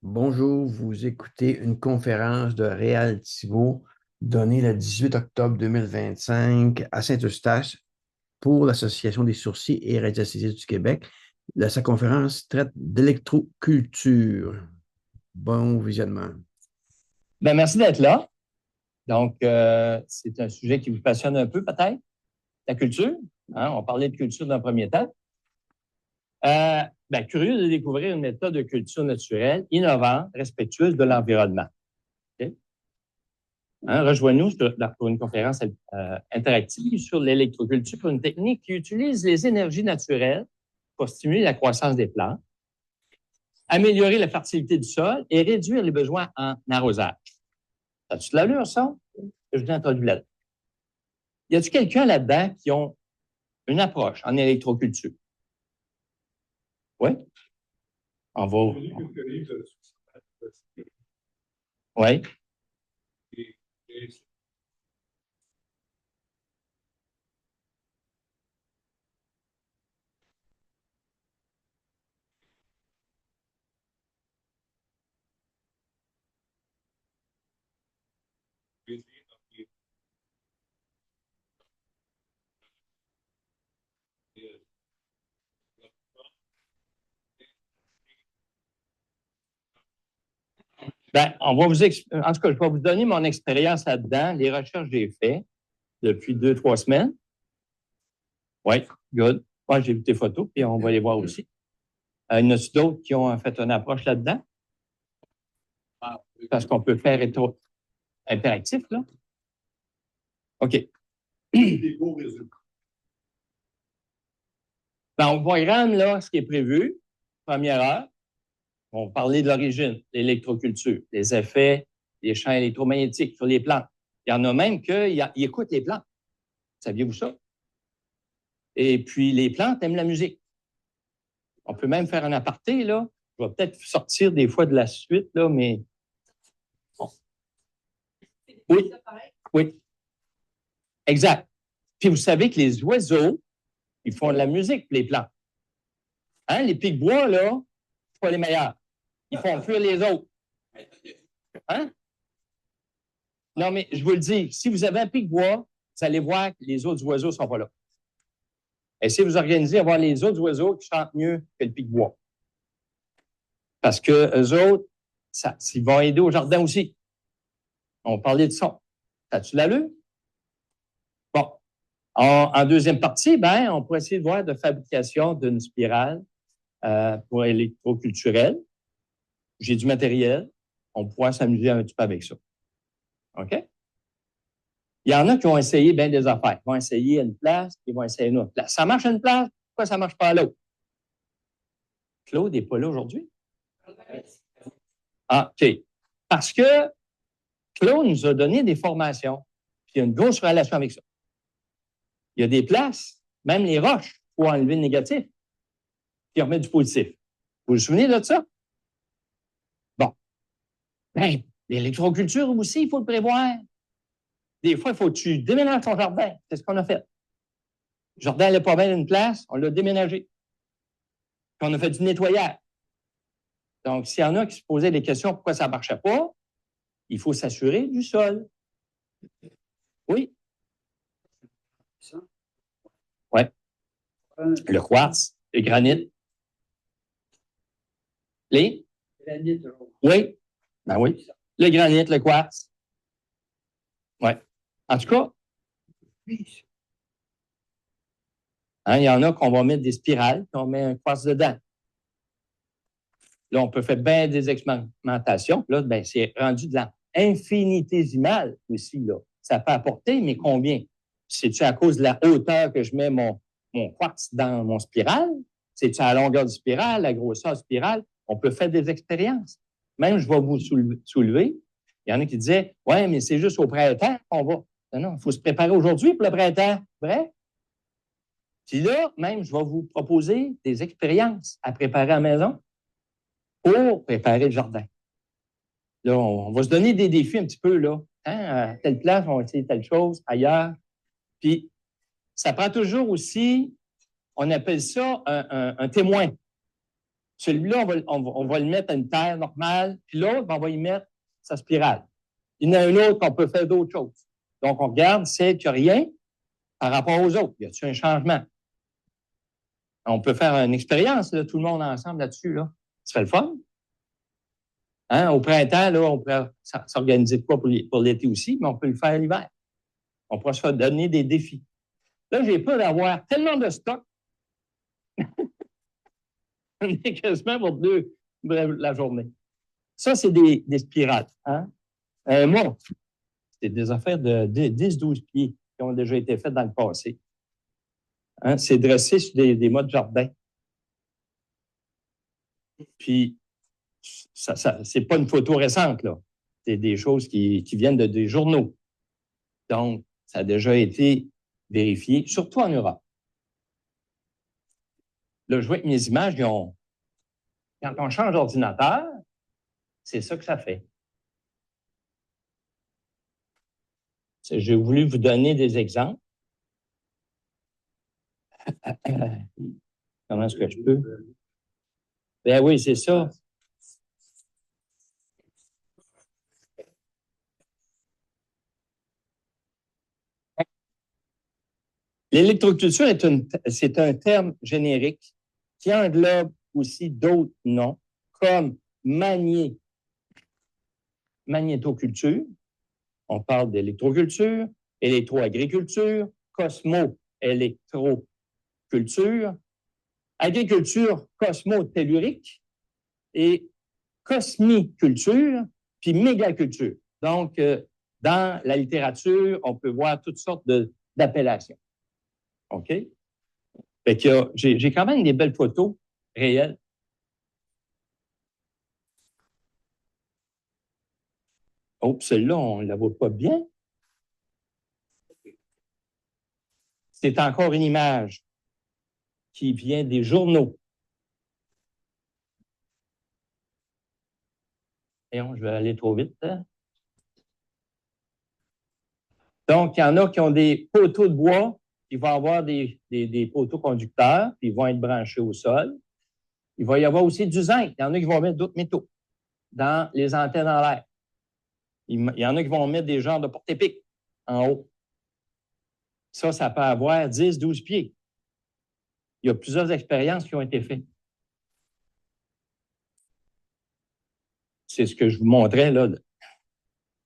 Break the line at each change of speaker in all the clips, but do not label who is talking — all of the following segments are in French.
Bonjour, vous écoutez une conférence de Réal Thibault donnée le 18 octobre 2025 à Saint-Eustache pour l'Association des sourciers et radiesthésistes du Québec. Sa conférence traite d'électroculture. Bon visionnement.
Ben, merci d'être là. Donc, c'est un sujet qui vous passionne un peu, peut-être, la culture. Hein? On parlait de culture dans un premier temps. Curieux de découvrir une méthode de culture naturelle, innovante, respectueuse de l'environnement. Okay? Hein? Rejoignez-nous pour une conférence interactive sur l'électroculture, une technique qui utilise les énergies naturelles pour stimuler la croissance des plantes, améliorer la fertilité du sol et réduire les besoins en arrosage. As-tu de l'allure, ça? Je vous ai introduit là-dedans. Y a-t-il quelqu'un là-dedans qui ont une approche en électroculture? Oui? On va. Oui? On va en tout cas, je vais vous donner mon expérience là-dedans, les recherches que j'ai faites depuis 2-3 semaines. Oui, good. Moi, j'ai vu tes photos, puis on va les voir aussi. Il y en a d'autres qui ont fait une approche là-dedans? Parce qu'on peut faire interactif, là. OK. Des beaux résultats. Dans le programme, là, ce qui est prévu, première heure, on va parler de l'origine, l'électroculture, les effets des champs électromagnétiques sur les plantes. Il y en a même qui écoutent les plantes. Saviez-vous ça? Et puis, les plantes aiment la musique. On peut même faire un aparté, là. Je vais peut-être sortir des fois de la suite, là, mais... Bon. Oui, oui, exact. Puis, vous savez que les oiseaux, ils font de la musique pour les plantes. Hein? Les pics-bois, là, c'est pas les meilleurs. Ils font fuir les autres. Hein? Non, mais je vous le dis, si vous avez un pic-bois, vous allez voir que les autres oiseaux ne sont pas là. Essayez de vous organiser à voir les autres oiseaux qui chantent mieux que le pic-bois. Parce que eux autres, ils vont aider au jardin aussi. On parlait de son. As-tu l'allure? Bon. En deuxième partie, on pourrait essayer de voir de fabrication d'une spirale pour électroculturelle. J'ai du matériel. On pourra s'amuser un petit peu avec ça. OK? Il y en a qui vont essayer bien des affaires. Ils vont essayer une place, ils vont essayer une autre place. Ça marche à une place, pourquoi ça ne marche pas à l'autre? Claude n'est pas là aujourd'hui? Ah, OK. Parce que Claude nous a donné des formations, puis il y a une grosse relation avec ça. Il y a des places, même les roches, il faut enlever le négatif, puis remettre du positif. Vous vous souvenez de ça? Bon. L'électroculture aussi, il faut le prévoir. Des fois, il faut que tu déménages ton jardin. C'est ce qu'on a fait. Le jardin n'est pas bien d'une place, on l'a déménagé. Puis on a fait du nettoyage. Donc, s'il y en a qui se posaient des questions pourquoi ça ne marchait pas, il faut s'assurer du sol. Oui. Oui. Le quartz, le granit. Les? Granit. Oui. Ben oui. Le granit, le quartz. Oui. En tout cas, hein, il y en a qu'on va mettre des spirales, puis on met un quartz dedans. Là, on peut faire bien des expérimentations. Là, c'est rendu de l'infinitésimal aussi. Là. Ça peut apporter, mais combien? C'est-tu à cause de la hauteur que je mets mon quartz dans mon spirale? C'est-tu à la longueur du spirale, la grosseur du spirale? On peut faire des expériences. Même, je vais vous soulever. Il y en a qui disaient, ouais, mais c'est juste au printemps qu'on va. Non, il faut se préparer aujourd'hui pour le printemps. Vrai? Puis là, même, je vais vous proposer des expériences à préparer à la maison pour préparer le jardin. Là, on va se donner des défis un petit peu, là. Hein? À telle place, on va essayer telle chose, ailleurs. Puis, ça prend toujours aussi, on appelle ça un témoin. Celui-là, on va le mettre à une terre normale, puis l'autre, on va y mettre sa spirale. Il y en a un autre qu'on peut faire d'autres choses. Donc, on regarde, c'est qu'il n'y a rien par rapport aux autres. Y a-t-il un changement? On peut faire une expérience, là, tout le monde ensemble là-dessus. Là. Ça fait le fun. Hein? Au printemps, là, on pourrait s'organiser de quoi pour l'été aussi, mais on peut le faire l'hiver. On pourra se donner des défis. Là, j'ai peur d'avoir tellement de stock. On est quasiment pour la journée. Ça, c'est des spirales. Hein? Moi, c'est des affaires de 10-12 pieds qui ont déjà été faites dans le passé. Hein? C'est dressé sur des modes jardin. Puis, c'est pas une photo récente, là. C'est des choses qui viennent de des journaux. Donc, ça a déjà été vérifié, surtout en Europe. Là, je vois que mes images, quand on change d'ordinateur, c'est ça que ça fait. J'ai voulu vous donner des exemples. Comment est-ce que je peux? Ben oui, c'est ça. L'électroculture c'est un terme générique qui englobe aussi d'autres noms, comme magnétoculture, on parle d'électroculture, électroagriculture, cosmo-électroculture, agriculture cosmotellurique et cosmiculture, puis mégaculture. Donc, dans la littérature, on peut voir toutes sortes d'appellations. OK? Fait que j'ai quand même des belles photos réelles. Oh, celle-là, on ne la voit pas bien. C'est encore une image qui vient des journaux. Voyons, je vais aller trop vite. Hein? Donc, il y en a qui ont des poteaux de bois, qui vont avoir des poteaux conducteurs, puis ils vont être branchés au sol. Il va y avoir aussi du zinc. Il y en a qui vont mettre d'autres métaux dans les antennes en l'air. Il y en a qui vont mettre des genres de porte-épics en haut. Ça peut avoir 10-12 pieds. Il y a plusieurs expériences qui ont été faites. C'est ce que je vous montrais, là.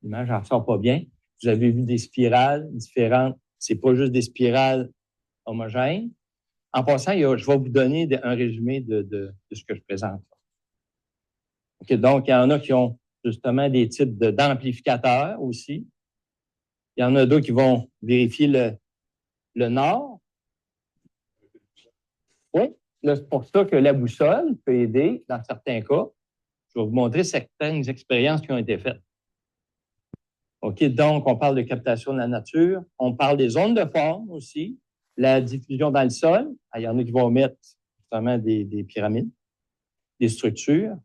L'image n'en ressort pas bien. Vous avez vu des spirales différentes. Ce n'est pas juste des spirales homogènes. En passant, je vais vous donner un résumé de ce que je présente. Okay, donc, il y en a qui ont justement des types d'amplificateurs aussi. Il y en a d'autres qui vont vérifier le nord. Oui, c'est pour ça que la boussole peut aider dans certains cas. Je vais vous montrer certaines expériences qui ont été faites. OK, donc, on parle de captation de la nature. On parle des zones de forme aussi. La diffusion dans le sol. Il y en a qui vont mettre justement des pyramides, des structures.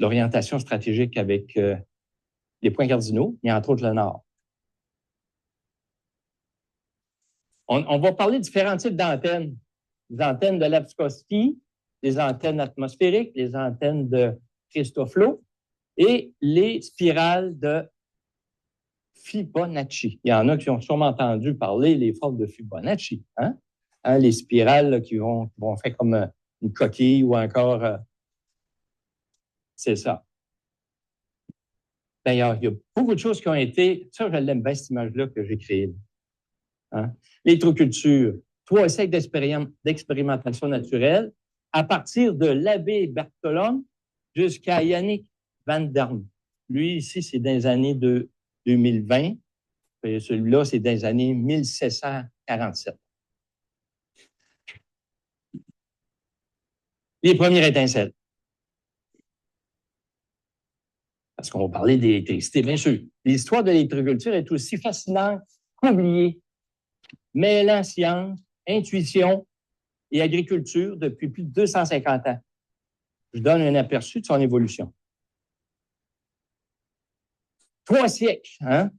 L'orientation stratégique avec les points cardinaux, et entre autres le nord. On va parler de différents types d'antennes. Les antennes de Lapskowski, les antennes atmosphériques, les antennes de Christoffel et les spirales de Fibonacci. Il y en a qui ont sûrement entendu parler les formes de Fibonacci. Hein? Les spirales là, qui vont faire comme une coquille ou encore... c'est ça. D'ailleurs, il y a beaucoup de choses qui ont été... Ça, je l'aime bien, cette image-là que j'ai créée. Hein? L'électroculture, 3 siècles d'expérimentation naturelle, à partir de l'abbé Bertholon jusqu'à Yannick Van Dern. Lui, ici, c'est dans les années de 2020. Et celui-là, c'est dans les années 1747. Les premières étincelles. Parce qu'on va parler d'électricité, bien sûr. L'histoire de l'électroculture est aussi fascinante qu'oubliée, mêlant science, intuition et agriculture depuis plus de 250 ans. Je donne un aperçu de son évolution. 3 siècles, hein?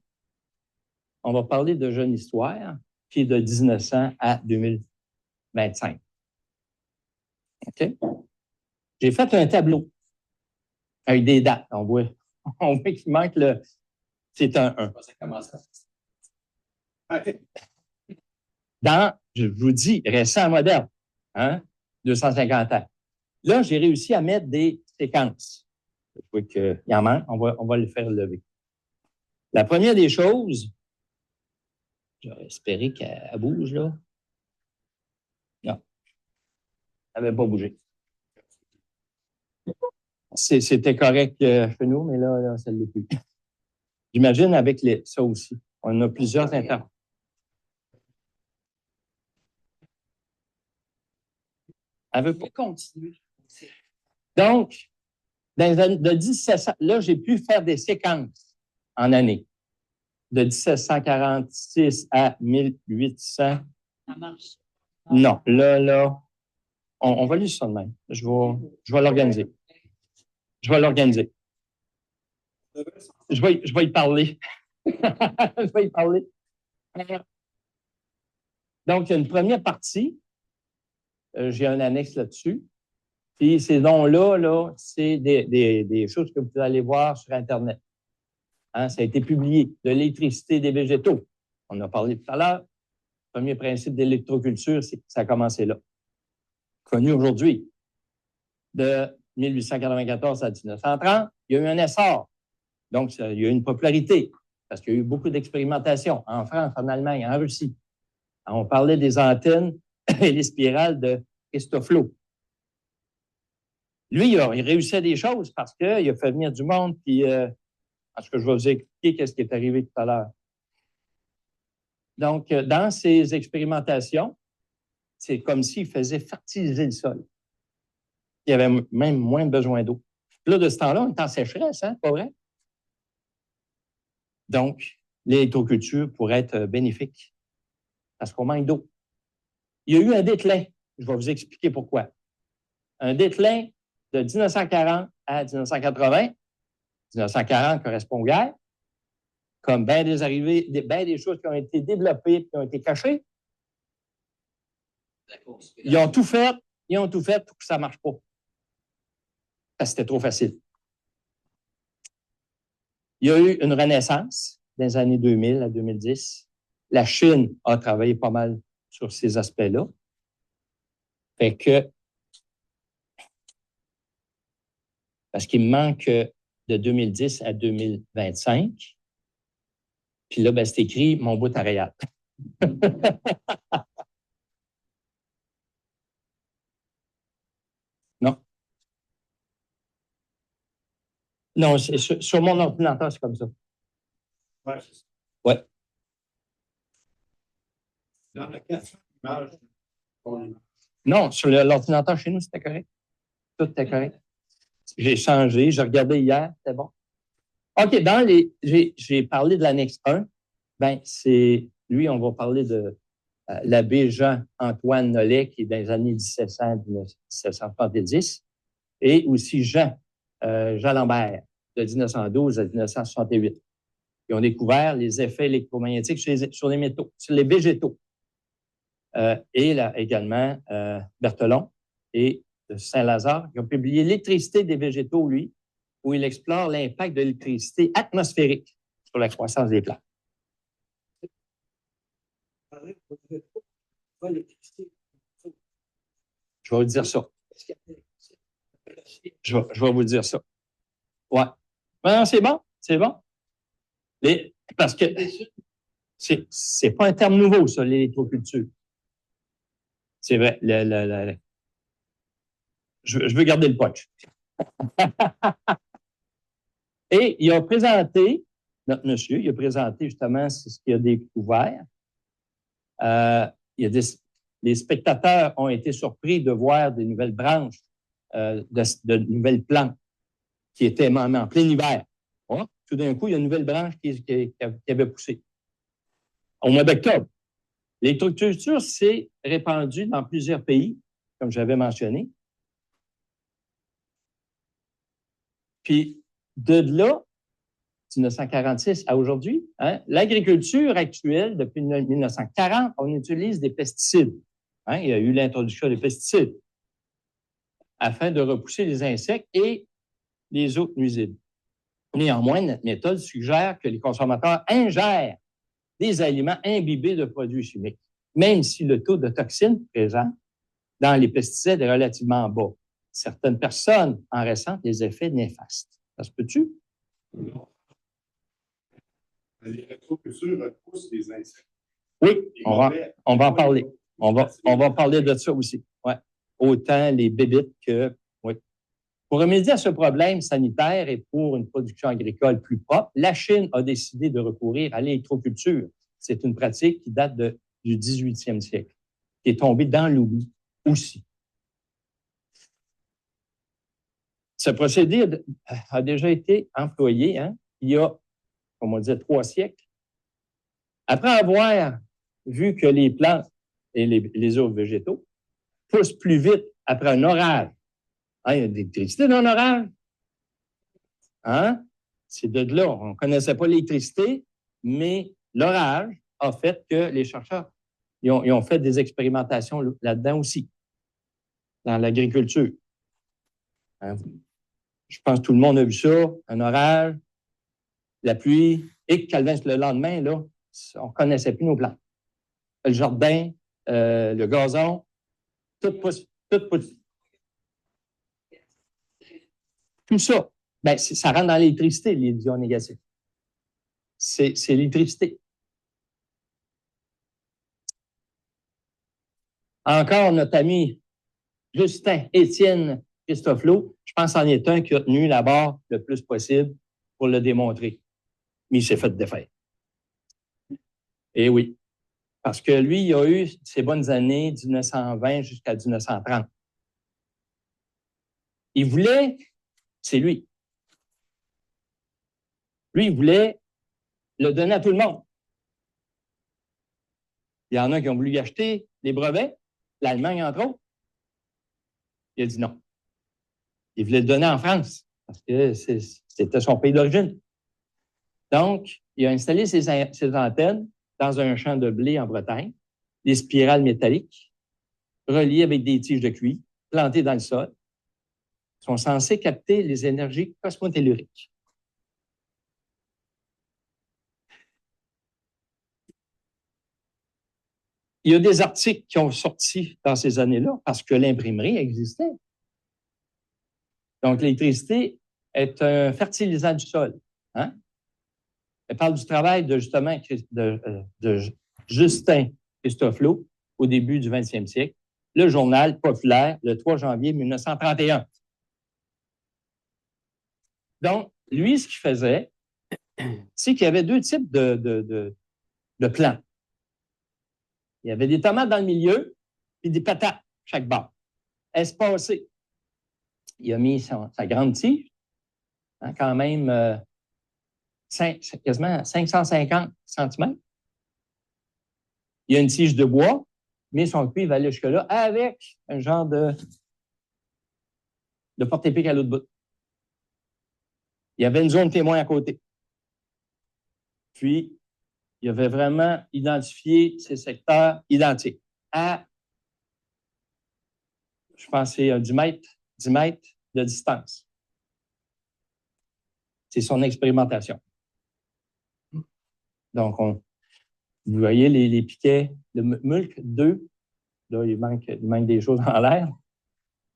On va parler de Jeune Histoire, qui est de 1900 à 2025. OK? J'ai fait un tableau avec des dates. On voit qu'il manque le... C'est un 1. Dans, je vous dis, récent moderne, hein, 250 ans. Là, j'ai réussi à mettre des séquences. Je vois qu'il y en manque, on va le faire lever. La première des choses, j'aurais espéré qu'elle bouge, là. Non, elle n'avait pas bougé. C'était correct chez nous, mais là ça ne l'est plus. J'imagine avec ça aussi. On a plusieurs interventions. Elle veut pas continuer. Donc, dans les années de 1700, là, j'ai pu faire des séquences en années. De 1746 à 1800. Ça marche. Non, là, on va lire ça de même. Je vais l'organiser. Je vais l'organiser. Je vais y parler. Je vais y parler. Donc, il y a une première partie. J'ai un annexe là-dessus. Puis ces dons-là, c'est des choses que vous allez voir sur Internet. Hein, ça a été publié. De l'électricité des végétaux. On a parlé tout à l'heure. Le premier principe d'électroculture, c'est que ça a commencé là. Connu aujourd'hui. De 1894 à 1930, il y a eu un essor. Donc, il y a eu une popularité parce qu'il y a eu beaucoup d'expérimentations en France, en Allemagne, en Russie. On parlait des antennes et les spirales de Christoflo. Lui, il réussissait des choses parce qu'il a fait venir du monde. Puis, parce que je vais vous expliquer ce qui est arrivé tout à l'heure. Donc, dans ces expérimentations, c'est comme s'il faisait fertiliser le sol. Il y avait même moins besoin d'eau. Là, de ce temps-là, on est en sécheresse, hein, pas vrai? Donc, l'électroculture pourrait être bénéfique parce qu'on manque d'eau. Il y a eu un déclin. Je vais vous expliquer pourquoi. Un déclin de 1940 à 1980. 1940 correspond aux guerres. Comme bien des arrivées, bien des choses qui ont été développées et qui ont été cachées. Ils ont tout fait pour que ça ne marche pas. Parce que c'était trop facile. Il y a eu une renaissance dans les années 2000 à 2010. La Chine a travaillé pas mal sur ces aspects-là. Fait que, parce qu'il me manque de 2010 à 2025. Puis là, ben, c'est écrit mon bout à Réal. Non. Non, sur mon ordinateur, c'est comme ça. Ouais. Ouais. Dans la carte, image. Non, sur l'ordinateur chez nous, c'était correct. Tout était correct. J'ai changé, j'ai regardé hier, c'était bon. OK, j'ai parlé de l'annexe 1. Ben, lui, on va parler de l'abbé Jean-Antoine Nollet, qui est dans les années 1700-1770, et aussi Jean Lambert, de 1912 à 1968. Ils ont découvert les effets électromagnétiques sur les métaux, sur les végétaux. Et là, également, Berthelon et Saint-Lazare, qui ont publié L'électricité des végétaux, lui, où il explore l'impact de l'électricité atmosphérique sur la croissance des plantes. Je vais vous dire ça. Je vais vous dire ça. Ouais. Non, c'est bon, c'est bon. Parce que c'est pas un terme nouveau, ça, l'électroculture. C'est vrai. Je veux garder le punch. Et il a présenté, notre monsieur, il a présenté justement ce qu'il a découvert. Les spectateurs ont été surpris de voir des nouvelles branches, de nouvelles plantes qui étaient en plein hiver. Oh, tout d'un coup, il y a une nouvelle branche qui avait poussé. Au mois d'octobre, l'électroculture s'est répandue dans plusieurs pays, comme j'avais mentionné. Puis, de là, 1946 à aujourd'hui, hein, l'agriculture actuelle, depuis 1940, on utilise des pesticides. Hein, il y a eu l'introduction des pesticides. afin de repousser les insectes et les autres nuisibles. Néanmoins, notre méthode suggère que les consommateurs ingèrent des aliments imbibés de produits chimiques, même si le taux de toxines présent dans les pesticides est relativement bas. Certaines personnes en ressentent les effets néfastes. Ça se peut-tu?
L'électroculture repousse les insectes.
Oui, on va en parler. On va parler de ça aussi. Ouais. Autant les bébites que... Oui. Pour remédier à ce problème sanitaire et pour une production agricole plus propre, la Chine a décidé de recourir à l'électroculture. C'est une pratique qui date du 18e siècle, qui est tombée dans l'oubli aussi. Ce procédé a déjà été employé il y a, comme on disait, 3 siècles. Après avoir vu que les plantes et les autres végétaux poussent plus vite après un orage. Il y a de l'électricité dans un orage. C'est de là. On ne connaissait pas l'électricité, mais l'orage a fait que les chercheurs ils ont fait des expérimentations là-dedans aussi, dans l'agriculture. Je pense que tout le monde a vu ça, un orage, la pluie, et Calvin, le lendemain, là, on ne connaissait plus nos plantes. Le jardin, le gazon, tout pousse. Tout ça, ben, ça rentre dans l'électricité, les ions négatifs. C'est l'électricité. Encore notre ami Justin Étienne Christofleau, je pense en est un qui a tenu la barre le plus possible pour le démontrer. Mais il s'est fait défaire. Et oui, parce que lui, il a eu ses bonnes années 1920 jusqu'à 1930. Il voulait, c'est lui. Lui, il voulait le donner à tout le monde. Il y en a qui ont voulu y acheter les brevets, l'Allemagne entre autres. Il a dit non. Il voulait le donner en France parce que c'était son pays d'origine. Donc, il a installé ses antennes dans un champ de blé en Bretagne, des spirales métalliques reliées avec des tiges de cuivre plantées dans le sol, sont censées capter les énergies cosmotelluriques. Il y a des articles qui ont sorti dans ces années-là parce que l'imprimerie existait. Donc, l'électricité est un fertilisant du sol. Elle parle du travail de Justin Christofleau au début du 20e siècle, le journal populaire, le 3 janvier 1931. Donc, lui, ce qu'il faisait, c'est qu'il y avait 2 types de plants. Il y avait des tomates dans le milieu et des patates chaque bord, espacées. Il a mis sa grande tige, quand même quasiment 550 cm. Il y a une tige de bois, mais son cuivre va aller jusque-là avec un genre de porte-épic à l'autre bout. Il y avait une zone témoin à côté. Puis, il avait vraiment identifié ces secteurs identiques à, je pense, c'est 10 mètres de distance. C'est son expérimentation. Donc, vous voyez les piquets de mulch 2. Là, il manque des choses en l'air.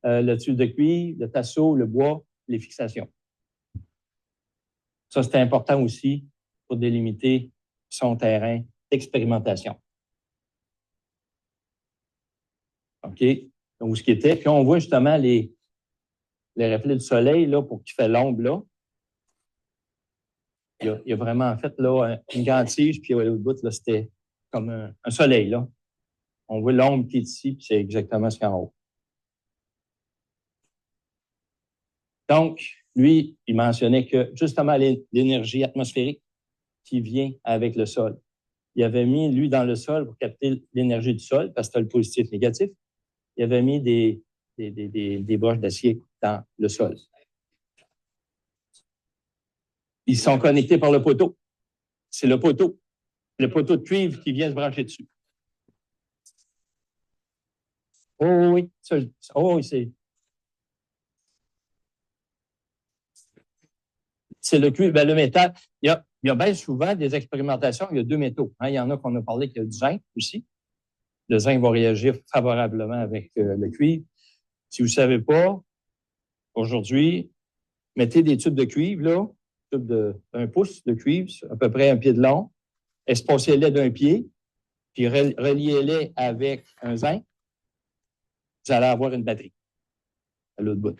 Le tube de cuivre, le tasseau, le bois, les fixations. Ça, c'était important aussi pour délimiter son terrain d'expérimentation. OK? Donc, ce qui était, puis on voit justement les reflets du soleil là, pour qu'il fait l'ombre là. Il y a vraiment en fait là, une grande tige, puis à l'autre bout, là, c'était comme un soleil. Là. On voit l'ombre qui est ici, puis c'est exactement ce qu'il y a en haut. Donc, lui, il mentionnait que justement l'énergie atmosphérique qui vient avec le sol. Il avait mis, lui, dans le sol pour capter l'énergie du sol, parce que tu as le positif et le négatif. Il avait mis des broches d'acier dans le sol. Ils sont connectés par le poteau. C'est le poteau de cuivre qui vient se brancher dessus. Oh oui, oui, c'est C'est le cuivre, ben, le métal. Il y a bien souvent des expérimentations, il y a deux métaux. Hein. Il y en a qu'on a parlé qu'il y a du zinc aussi. Le zinc va réagir favorablement avec le cuivre. Si vous ne savez pas, aujourd'hui, mettez des tubes de cuivre, là, tubes d'un pouce de cuivre, à peu près un pied de long, espacez-les d'un pied, puis reliez-les avec un zinc. Vous allez avoir une batterie à l'autre bout.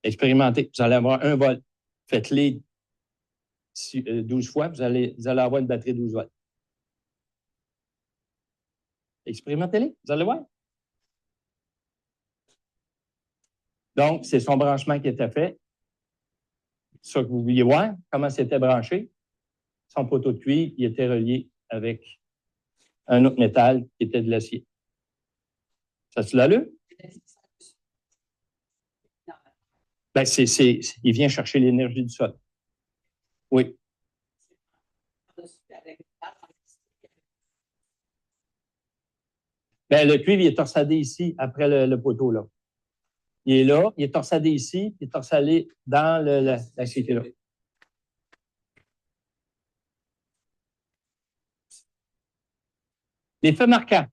Expérimentez. Vous allez avoir 1 volt. Faites-les 12 fois, vous allez avoir une batterie de 12 volts. Expérimentez-les, vous allez voir. Donc, c'est son branchement qui était fait. C'est ça que vous vouliez voir, comment c'était branché. Son poteau de cuivre, il était relié avec un autre métal qui était de l'acier. Ça tu l'as lu? Ben, il vient chercher l'énergie du sol. Oui. Ben, le cuivre, il est torsadé ici, après le poteau, là. Il est là, il est torsadé ici, il est torsadé dans l'acier qui est là. Les faits marquants.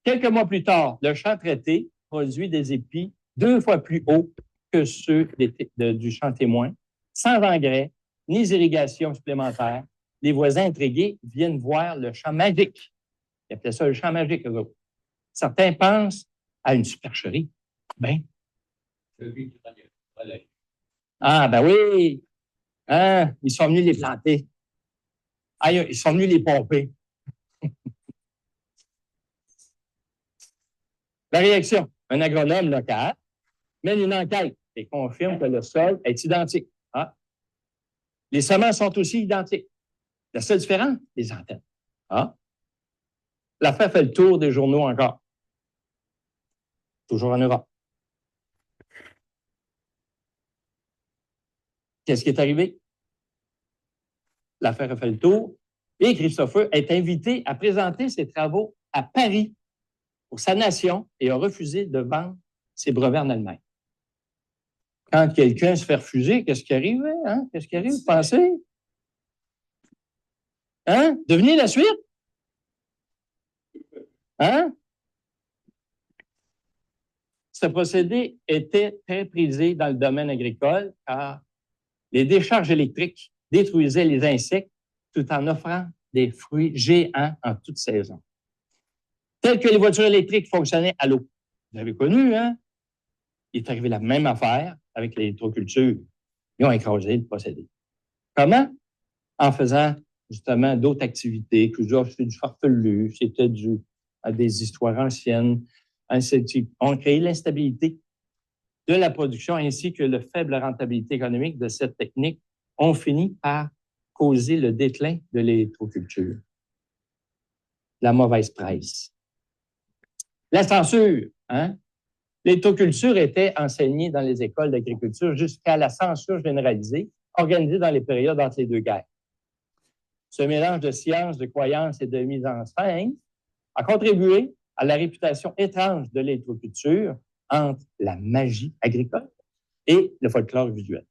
Quelques mois plus tard, le champ traité produit des épis 2 fois plus hauts que ceux du champ témoin, sans engrais, ni irrigation supplémentaire. Les voisins intrigués viennent voir le champ magique. Ils appelaient ça le champ magique, eux autres. Certains pensent à une supercherie. Ben. Ah, ben oui. Hein? Ils sont venus les planter. Ah, ils sont venus les pomper. La réaction. Un agronome local mène une enquête et confirme que le sol est identique. Ah. Les semences sont aussi identiques. La seule différence, les antennes. Ah. L'affaire fait le tour des journaux encore. Toujours en Europe. Qu'est-ce qui est arrivé? L'affaire a fait le tour et Christopher est invité à présenter ses travaux à Paris pour sa nation et a refusé de vendre ses brevets en Allemagne. Quand quelqu'un se fait refuser, qu'est-ce qui arrive? Hein? Qu'est-ce qui arrive? Vous pensez? Hein? Devinez la suite? Hein? Ce procédé était très prisé dans le domaine agricole car les décharges électriques détruisaient les insectes tout en offrant des fruits géants en toute saison. Telles que les voitures électriques fonctionnaient à l'eau. Vous avez connu, hein? Il est arrivé la même affaire avec l'électroculture. Ils ont écrasé le procédé. Comment? En faisant justement d'autres activités, que c'était du farfelu, c'était des histoires anciennes. On créé l'instabilité de la production ainsi que la faible rentabilité économique de cette technique ont fini par causer le déclin de l'électroculture. La mauvaise presse. La censure. Hein? L'électroculture était enseignée dans les écoles d'agriculture jusqu'à la censure généralisée organisée dans les périodes entre les deux guerres. Ce mélange de sciences, de croyances et de mise en scène a contribué à la réputation étrange de l'électroculture entre la magie agricole et le folklore visuel.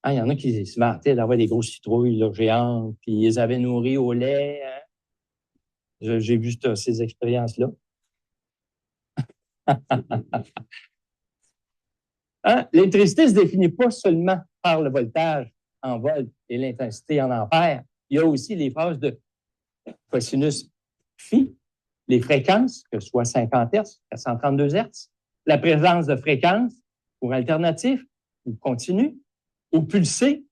Hein, il y en a qui se vantaient d'avoir des grosses citrouilles là, géantes, puis ils les avaient nourries au lait. Hein? J'ai vu ces expériences-là. Hein? L'électricité ne se définit pas seulement par le voltage en volt et l'intensité en ampères. Il y a aussi les phases de cosinus phi, les fréquences, que ce soit 50 Hz, 432 Hz, la présence de fréquences pour alternatif ou continu, ou pulsé.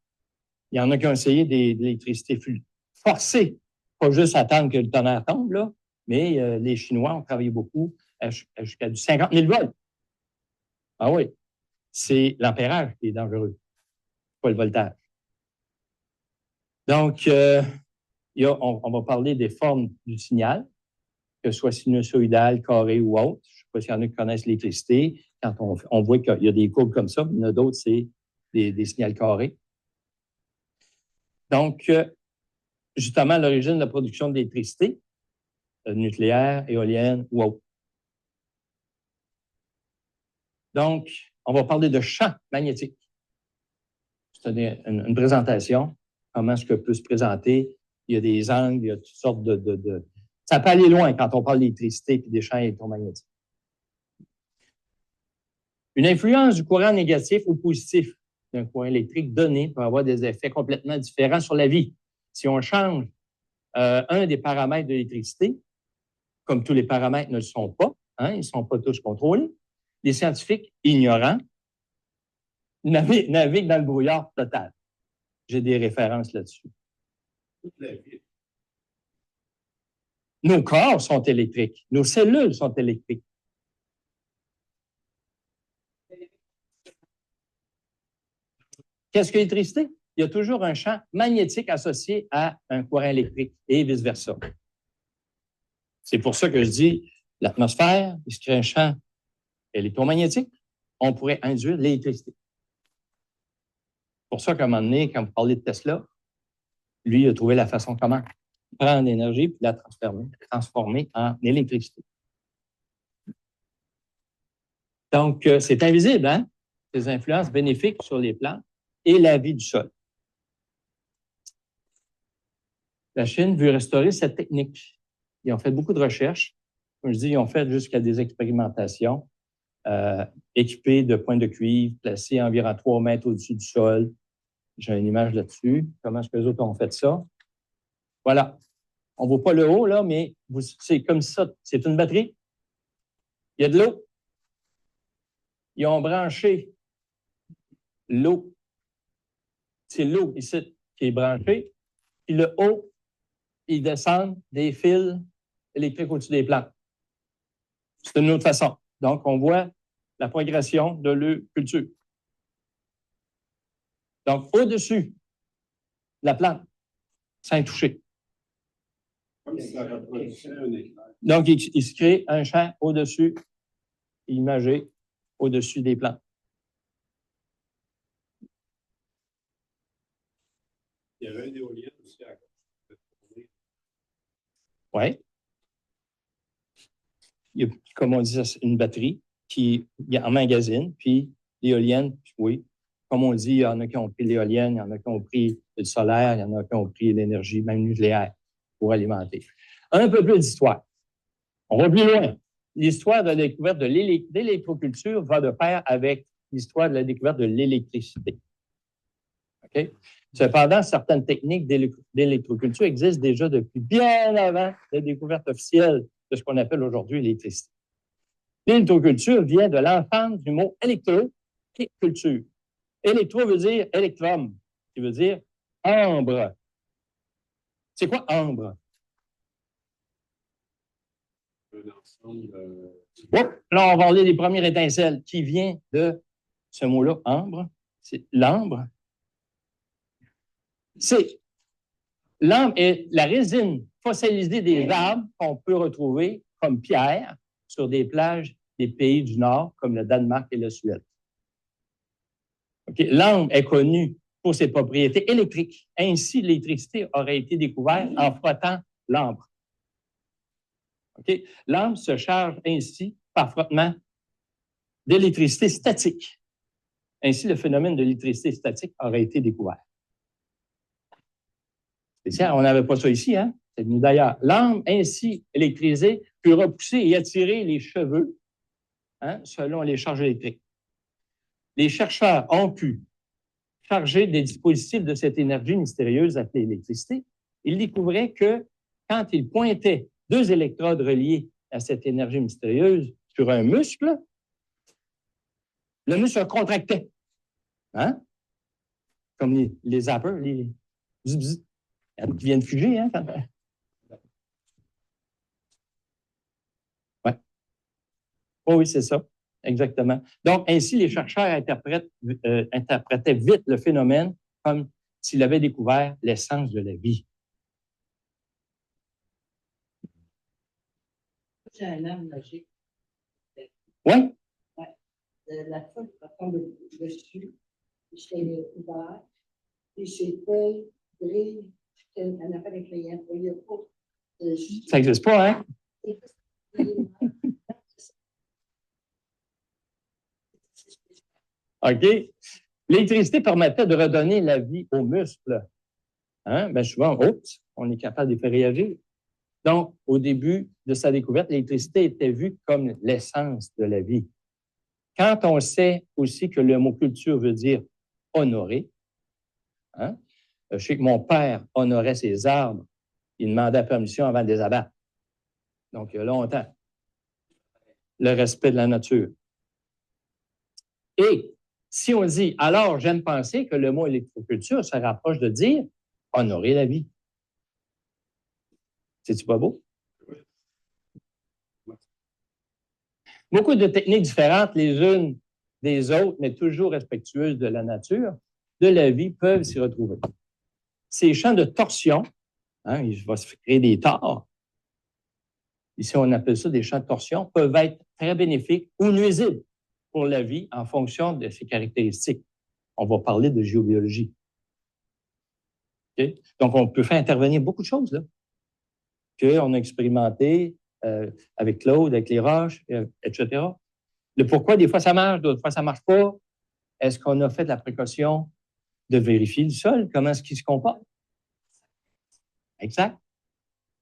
Il y en a qui ont essayé de l'électricité forcée, pas juste attendre que le tonnerre tombe, là, mais les Chinois ont travaillé beaucoup jusqu'à du 50 000 volts. Ah oui, c'est l'ampérage qui est dangereux, pas le voltage. Donc, on va parler des formes du signal, que ce soit sinusoïdal, carré ou autre. Je ne sais pas s'il y en a qui connaissent l'électricité. Quand on voit qu'il y a des courbes comme ça, mais il y en a d'autres, c'est des signaux carrés. Donc, justement, à l'origine de la production d'électricité, nucléaire, éolienne ou autre. Donc, on va parler de champ magnétique. c'est une présentation. Comment est-ce que peut se présenter? Il y a des angles, il y a toutes sortes de... Ça peut aller loin quand on parle d'électricité et des champs électromagnétiques. Une influence du courant négatif ou positif d'un courant électrique donné peut avoir des effets complètement différents sur la vie. Si on change un des paramètres de l'électricité, comme tous les paramètres ne le sont pas, hein, ils ne sont pas tous contrôlés, les scientifiques ignorants naviguent dans le brouillard total. J'ai des références là-dessus.
Toute la vie.
Nos corps sont électriques, nos cellules sont électriques. Qu'est-ce que l'électricité? Il y a toujours un champ magnétique associé à un courant électrique et vice-versa. C'est pour ça que je dis l'atmosphère, il se crée un champ électromagnétique, on pourrait induire l'électricité. C'est pour ça qu'à un moment donné, quand vous parlez de Tesla, lui, il a trouvé la façon comment prendre l'énergie et la transformer en électricité. Donc, c'est invisible, hein? Ces influences bénéfiques sur les plantes et la vie du sol. La Chine veut restaurer cette technique. Ils ont fait beaucoup de recherches. Comme je dis, ils ont fait jusqu'à des expérimentations équipées de points de cuivre placés à environ 3 mètres au-dessus du sol. J'ai une image là-dessus. Comment est-ce que les autres ont fait ça? Voilà. On ne voit pas le haut, là, mais c'est comme ça. C'est une batterie. Il y a de l'eau. Ils ont branché l'eau. C'est l'eau ici qui est branchée. Puis le haut, ils descendent des fils électriques au-dessus des plantes. C'est une autre façon. Donc, on voit la progression de leur culture. Donc, au-dessus de la plante, sans toucher.
Comme si ça reproduisait un éclair.
Donc, il se crée un champ au-dessus, imagé, au-dessus des plantes.
Il y avait une éolienne aussi à côté.
Oui. Il y a, comme on dit, une batterie qui emmagasine, puis l'éolienne, oui. Comme on dit, il y en a qui ont pris l'éolienne, il y en a qui ont pris le solaire, il y en a qui ont pris l'énergie, même nucléaire, pour alimenter. Un peu plus d'histoire. On va plus loin. L'histoire de la découverte de l'électroculture va de pair avec l'histoire de la découverte de l'électricité. OK? Cependant, certaines techniques d'électroculture existent déjà depuis bien avant la découverte officielle de ce qu'on appelle aujourd'hui l'électricité. L'électroculture vient de l'entente du mot électro et culture. Électro veut dire électrum, qui veut dire ambre. C'est quoi ambre?
Un ensemble.
Là, on va parler des premières étincelles qui vient de ce mot-là, ambre. C'est l'ambre. L'ambre est la résine fossilisée des arbres qu'on peut retrouver comme pierre sur des plages des pays du Nord, comme le Danemark et la Suède. Okay. L'ambre est connue pour ses propriétés électriques. Ainsi, l'électricité aurait été découverte en frottant l'ambre. Okay. L'ambre se charge ainsi par frottement d'électricité statique. Ainsi, le phénomène de l'électricité statique aurait été découvert. Spécial, on n'avait pas ça ici, hein? C'est venu d'ailleurs. L'ambre ainsi électrisée peut repousser et attirer les cheveux, hein, selon les charges électriques. Les chercheurs ont pu charger des dispositifs de cette énergie mystérieuse appelée l'électricité. Ils découvraient que quand ils pointaient 2 électrodes reliées à cette énergie mystérieuse sur un muscle, le muscle se contractait. Hein? Comme les zappers, les bzz, qui viennent fuger, hein? Ouais. Oh oui, c'est ça. Exactement. Donc, ainsi, les chercheurs interprétaient vite le phénomène comme s'ils avaient découvert l'essence de la vie.
C'est un arbre magique.
Oui?
Ouais. La feuille tombe dessus, c'est ouvert, et ses feuilles brillent, on appelle les clients, il n'y a pas de...
Ça n'existe pas, hein? OK. L'électricité permettait de redonner la vie aux muscles. Hein? Bien souvent, oups, on est capable de les faire réagir. Donc, au début de sa découverte, l'électricité était vue comme l'essence de la vie. Quand on sait aussi que le mot culture veut dire honorer, hein? Je sais que mon père honorait ses arbres. Il demandait la permission avant de les abattre. Donc, il y a longtemps. Le respect de la nature. Et si on dit, alors j'aime penser que le mot électroculture se rapproche de dire honorer la vie. C'est-tu pas beau? Beaucoup de techniques différentes les unes des autres, mais toujours respectueuses de la nature, de la vie, peuvent s'y retrouver. Ces champs de torsion, hein, il va se créer des torts. Ici, on appelle ça des champs de torsion, peuvent être très bénéfiques ou nuisibles pour la vie en fonction de ses caractéristiques. On va parler de géobiologie. Okay? Donc, on peut faire intervenir beaucoup de choses là, qu'on a expérimenté avec Claude, avec les roches, etc. Le pourquoi, des fois, ça marche, d'autres fois, ça ne marche pas. Est-ce qu'on a fait de la précaution de vérifier le sol? Comment est-ce qu'il se comporte? Exact.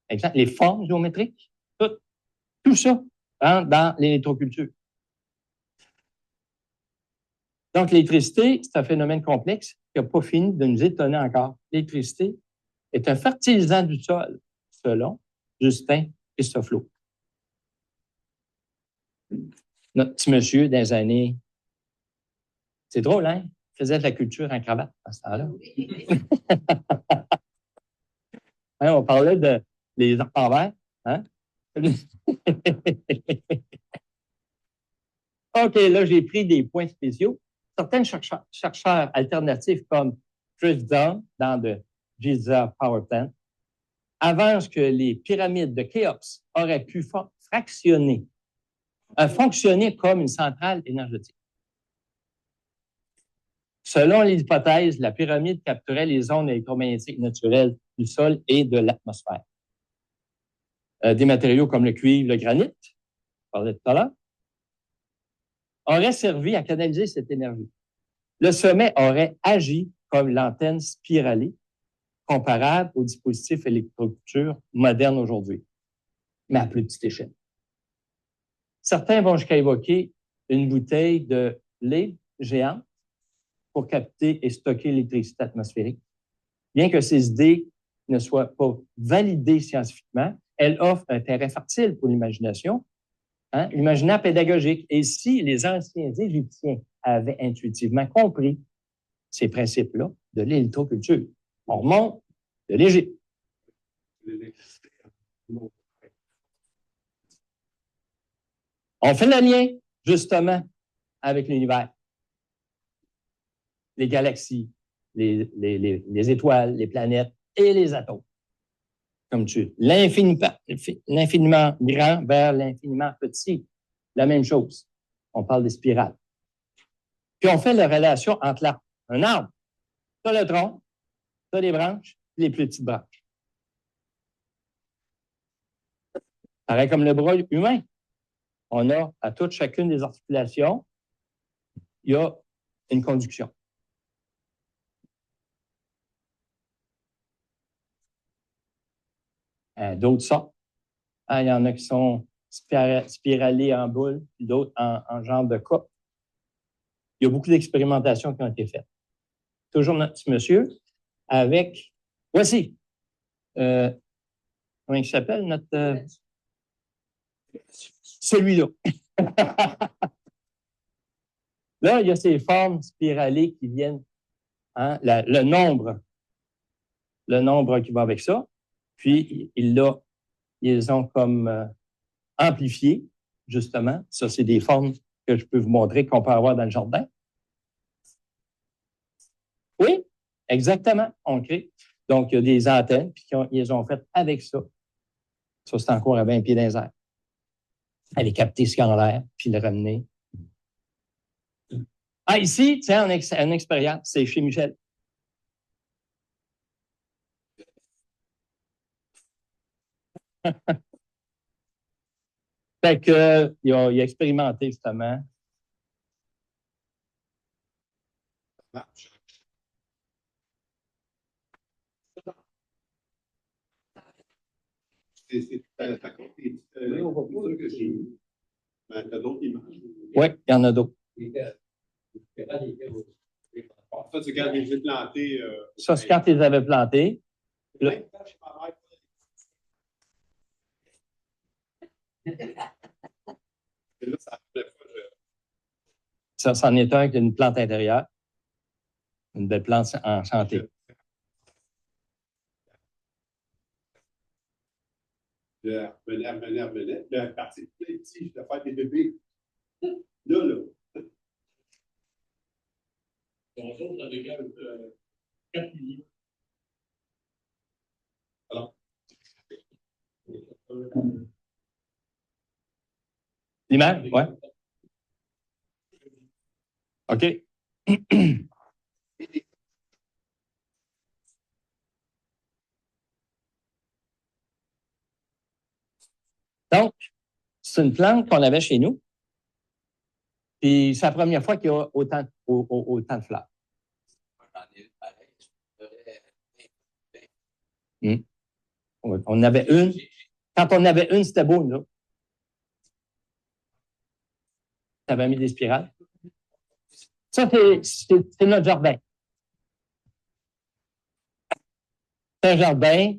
Exact. Les formes géométriques, tout ça rentre dans l'électroculture. Donc, l'électricité, c'est un phénomène complexe qui n'a pas fini de nous étonner encore. L'électricité est un fertilisant du sol, selon Justin Christoflo. Notre petit monsieur des années... C'est drôle, hein? Il faisait de la culture en cravate à ce temps-là. Hein, on parlait de les arts en verre. Hein? OK, là, j'ai pris des points spéciaux. Certains chercheurs alternatifs comme Chris Dunn dans le Giza Power Plant avancent que les pyramides de Khéops auraient pu fonctionner comme une centrale énergétique. Selon les hypothèses, la pyramide capturait les ondes électromagnétiques naturelles du sol et de l'atmosphère. Des matériaux comme le cuivre, le granit, on parlait tout à l'heure, auraient servi à canaliser cette énergie. Le sommet aurait agi comme l'antenne spiralée, comparable aux dispositifs électroculture modernes aujourd'hui, mais à plus petite échelle. Certains vont jusqu'à évoquer une bouteille de lait géante pour capter et stocker l'électricité atmosphérique. Bien que ces idées ne soient pas validées scientifiquement, elles offrent un terrain fertile pour l'imagination, hein, l'imaginaire pédagogique. Et si les anciens Égyptiens avaient intuitivement compris ces principes-là de l'électroculture, on remonte de l'Égypte. On fait le lien, justement, avec l'univers. Les galaxies, les étoiles, les planètes et les atomes. Comme tu l'infiniment grand vers l'infiniment petit. La même chose. On parle des spirales. Puis on fait la relation entre un arbre, tu as le tronc, tu as les branches, les plus petites branches. Pareil comme le bras humain. On a à toute chacune des articulations, il y a une conduction. D'autres sortes. Il y en a qui sont spiralés en boule, d'autres en genre de coupe. Il y a beaucoup d'expérimentations qui ont été faites. Toujours notre petit monsieur avec... Voici. Comment il s'appelle, notre... Celui-là. Là, il y a ces formes spiralées qui viennent, hein, le nombre qui va avec ça, puis ils ont comme amplifiées, justement. Ça, c'est des formes que je peux vous montrer qu'on peut avoir dans le jardin. Oui, exactement, on crée. Donc, il y a des antennes, puis ils les ont faites avec ça. Ça, c'est encore à 20 pieds dans les airs. Aller capter ce qu'il y a en l'air, puis le ramener. Ah, ici, tiens, une expérience, c'est chez Michel. Fait que, il a expérimenté, justement.
marche. Ça compte les mesures que j'ai eues. Ben, t'as d'autres images.
Oui, il y en a d'autres.
Ça, c'est quand j'ai planté.
Ça, c'est quand ils les avaient plantés. Là.
Même quand je suis pas Et là, ça fait
Ça, c'en est un qui a une plante intérieure. Une belle plante en santé.
Je revenais. Le parti plein petit, je dois faire des bébés. Là. Bonjour, ça dégage 4 millions. Alors.
L'image? Oui. OK. Donc, c'est une plante qu'on avait chez nous. Puis c'est la première fois qu'il y a autant de fleurs. On avait une. Quand on avait une, c'était beau, là. Tu avais mis des spirales. Ça, c'est notre jardin. C'est un jardin,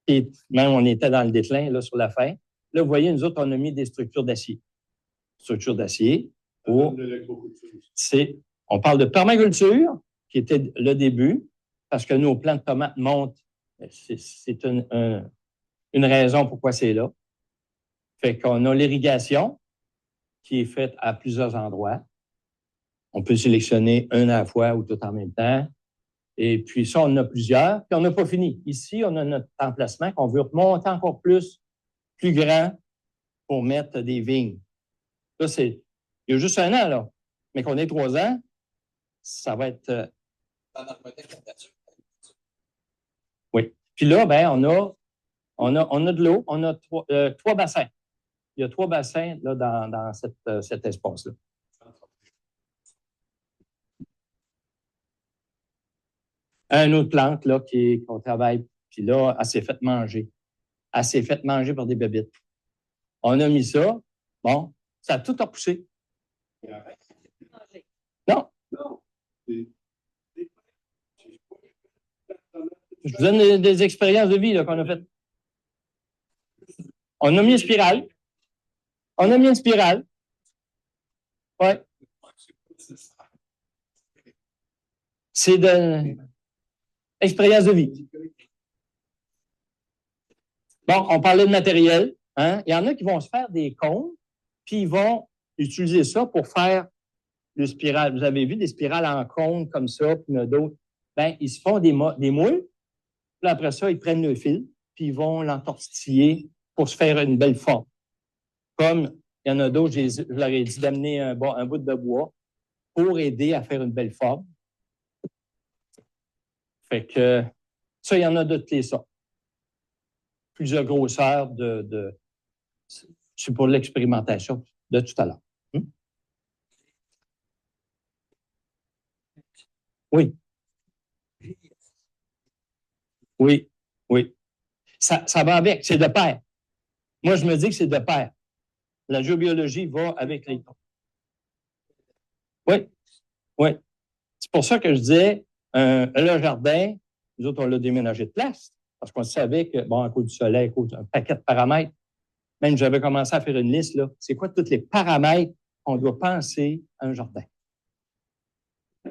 et même on était dans le déclin, là, sur la fin. Là, vous voyez, nous autres, on a mis des structures d'acier. Structures d'acier. On parle de permaculture, qui était le début, parce que nos plants de tomates montent. C'est une raison pourquoi c'est là. Fait qu'on a l'irrigation qui est faite à plusieurs endroits. On peut sélectionner un à la fois ou tout en même temps. Et puis ça, on en a plusieurs. Puis on n'a pas fini. Ici, on a notre emplacement qu'on veut remonter encore plus grand pour mettre des vignes. Là, il y a juste un an, là. Mais qu'on ait 3 ans, ça va être... Oui. Puis là, ben, on a de l'eau. On a 3 bassins. Il y a 3 bassins là, dans cet espace-là. Une autre plante là, qu'on travaille, puis là, elle s'est faite manger. Elle s'est faite manger par des bébites. On a mis ça. Bon, ça a tout repoussé. Non. Je vous donne des expériences de vie là, qu'on a faites. On a mis une spirale. On a mis une spirale. Oui. C'est de expérience de vie. Bon, on parlait de matériel. Hein? Il y en a qui vont se faire des cônes, puis ils vont utiliser ça pour faire le spiral. Vous avez vu des spirales en cône comme ça, puis il y en a d'autres. Ben, ils se font des moules, puis après ça, ils prennent le fil, puis ils vont l'entortiller pour se faire une belle forme. Comme il y en a d'autres, je leur ai dit d'amener un bout de bois pour aider à faire une belle forme. Fait que ça, il y en a de toutes les sortes. Plusieurs grosseurs c'est pour l'expérimentation de tout à l'heure. Oui. Oui, oui. Ça va avec, c'est de pair. Moi, je me dis que c'est de pair. La géobiologie va avec les tons. Oui, oui. C'est pour ça que je disais, le jardin, nous autres, on l'a déménagé de place, parce qu'on savait que, bon, à cause du soleil, à cause d'un paquet de paramètres, même j'avais commencé à faire une liste, là. C'est quoi tous les paramètres qu'on doit penser à un jardin?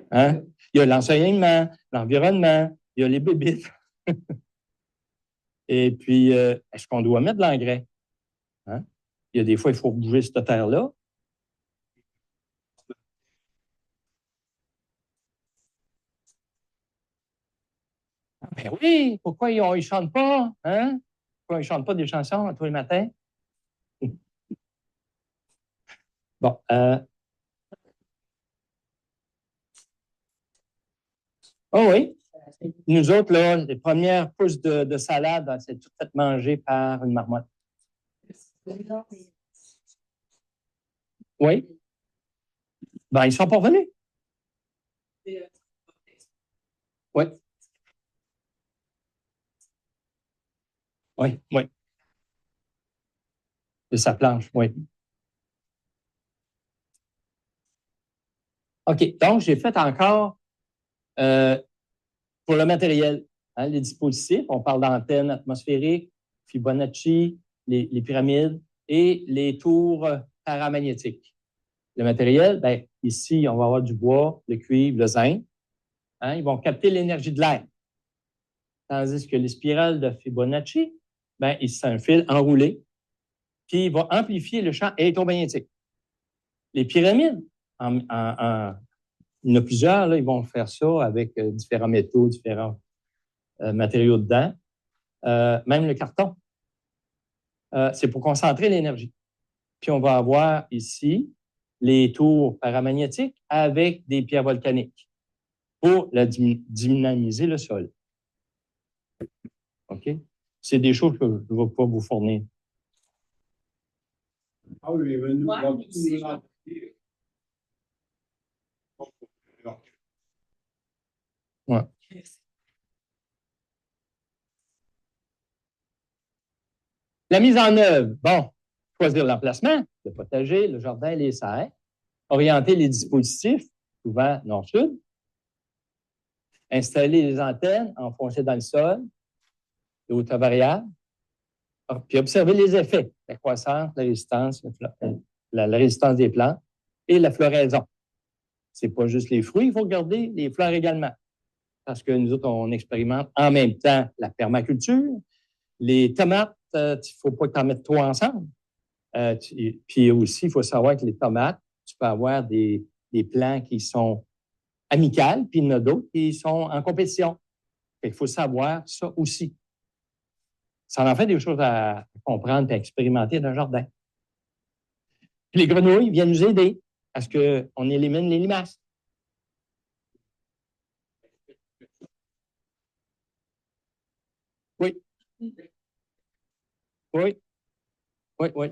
Hein? Il y a l'enseignement, l'environnement, il y a les bébites. Et puis, est-ce qu'on doit mettre de l'engrais? Hein? Il y a des fois, il faut bouger cette terre-là. Ben oui, pourquoi ils ne chantent pas? Hein? Pourquoi ils ne chantent pas des chansons tous les matins? Bon. Oh oui. Nous autres, là, les premières pousses de salade, c'est tout fait manger par une marmotte. Oui. Ben, ils ne sont pas revenus. Oui. Oui, oui. De sa planche, oui. OK. Donc, j'ai fait encore pour le matériel, hein, les dispositifs. On parle d'antennes atmosphériques, Fibonacci, les pyramides et les tours paramagnétiques. Le matériel, bien, ici, on va avoir du bois, le cuivre, le zinc. Hein, ils vont capter l'énergie de l'air. Tandis que les spirales de Fibonacci, ben, c'est un fil enroulé qui va amplifier le champ électromagnétique. Les pyramides, il y en a plusieurs, là, ils vont faire ça avec différents métaux, différents matériaux dedans, même le carton. C'est pour concentrer l'énergie. Puis on va avoir ici les tours paramagnétiques avec des pierres volcaniques pour dynamiser le sol. OK? C'est des choses que je ne vais pas vous fournir.
Ah oui, mais nous,
Ouais,
donc,
mais c'est-
Ouais. La mise en œuvre, bon, choisir l'emplacement, le potager, le jardin, les serres, orienter les dispositifs, souvent nord-sud, installer les antennes enfoncées dans le sol, de hauteur variable, puis observer les effets, la croissance, la résistance, la résistance des plantes et la floraison. Ce n'est pas juste les fruits, il faut regarder les fleurs également. Parce que nous autres, on expérimente en même temps la permaculture. Les tomates, il ne faut pas que tu en mettes trop ensemble. Puis aussi, il faut savoir que les tomates, tu peux avoir des plants qui sont amicales, puis il y en a d'autres qui sont en compétition. Il faut savoir ça aussi. Ça en fait des choses à comprendre et à expérimenter dans le jardin. Puis les grenouilles viennent nous aider à ce qu'on élimine les limaces. Oui. Oui. Oui, oui.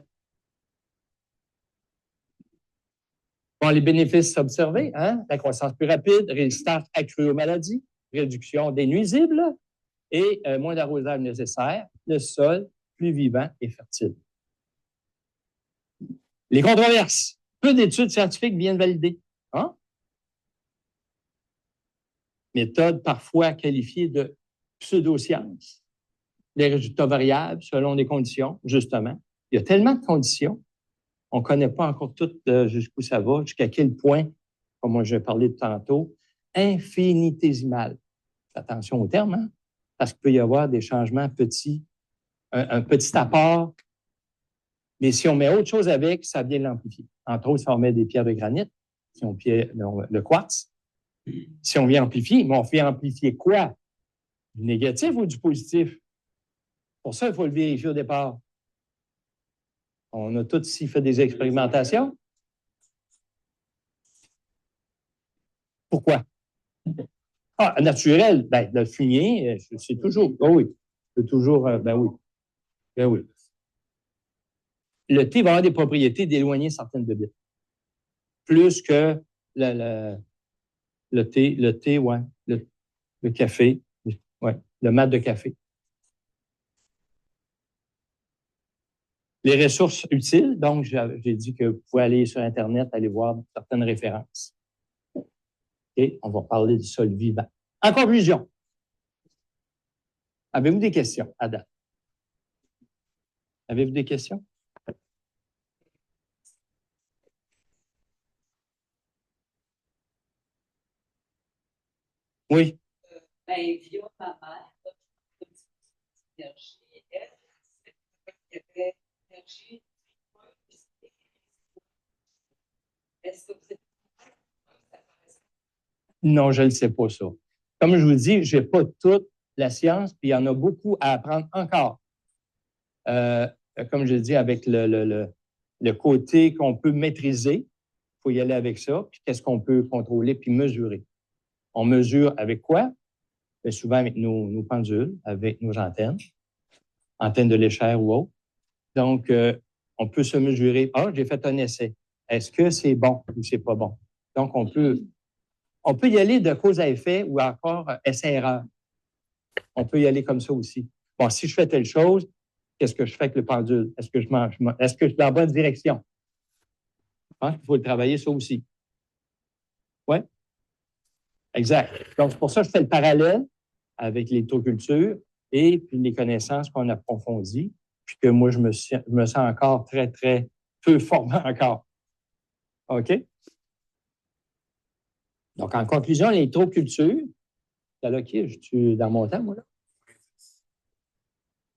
Bon, les bénéfices observés, hein? La croissance plus rapide, résistance accrue aux maladies, réduction des nuisibles et moins d'arrosage nécessaire, le sol plus vivant et fertile. Les controverses. Peu d'études scientifiques viennent valider. Hein? Méthode parfois qualifiée de pseudoscience. Les résultats variables selon les conditions, justement. Il y a tellement de conditions, on ne connaît pas encore toutes jusqu'où ça va, jusqu'à quel point, comme moi je parlais tantôt, infinitésimal. Attention au terme, hein? Parce qu'il peut y avoir des changements petits, un petit apport, mais si on met autre chose avec, ça vient l'amplifier. Entre autres, si on met des pierres de granit, si on met le quartz, si on vient amplifier, mais on fait amplifier quoi? Du négatif ou du positif? Pour ça, il faut le vérifier au départ. On a tous ici fait des expérimentations. Pourquoi? Ah, naturel, ben, le fumier, c'est toujours, oh oui, c'est toujours, ben oui, ben oui. Le thé va avoir des propriétés d'éloigner certaines bébites. Plus que le thé, ouais, le café, ouais, le mat de café. Les ressources utiles, donc j'ai dit que vous pouvez aller sur Internet, aller voir certaines références. Et on va parler du sol vivant. En conclusion, avez-vous des questions à date? Avez-vous des questions? Oui.
Ben, via ma mère, l'énergie, elle, il y avait l'énergie. Est-ce que vous êtes.
Non, je ne sais pas ça. Comme je vous dis, je n'ai pas toute la science, puis il y en a beaucoup à apprendre encore. Comme je dis, avec le côté qu'on peut maîtriser, il faut y aller avec ça, puis qu'est-ce qu'on peut contrôler puis mesurer. On mesure avec quoi? Bien, souvent avec nos pendules, avec nos antennes de l'échelle ou autre. Donc, on peut se mesurer. Ah, j'ai fait un essai. Est-ce que c'est bon ou c'est pas bon? Donc, on peut On peut y aller de cause à effet ou encore essai-erreur. On peut y aller comme ça aussi. Bon, si je fais telle chose, qu'est-ce que je fais avec le pendule? Est-ce que est-ce que je suis dans la bonne direction? Hein? Il faut le travailler, ça aussi. Oui, exact. Donc, c'est pour ça que je fais le parallèle avec l'électroculture et puis les connaissances qu'on approfondit, puis que moi, je me sens encore très, très peu formé encore. OK? Donc, en conclusion, l'électroculture, là, OK, je suis dans mon temps, moi, là?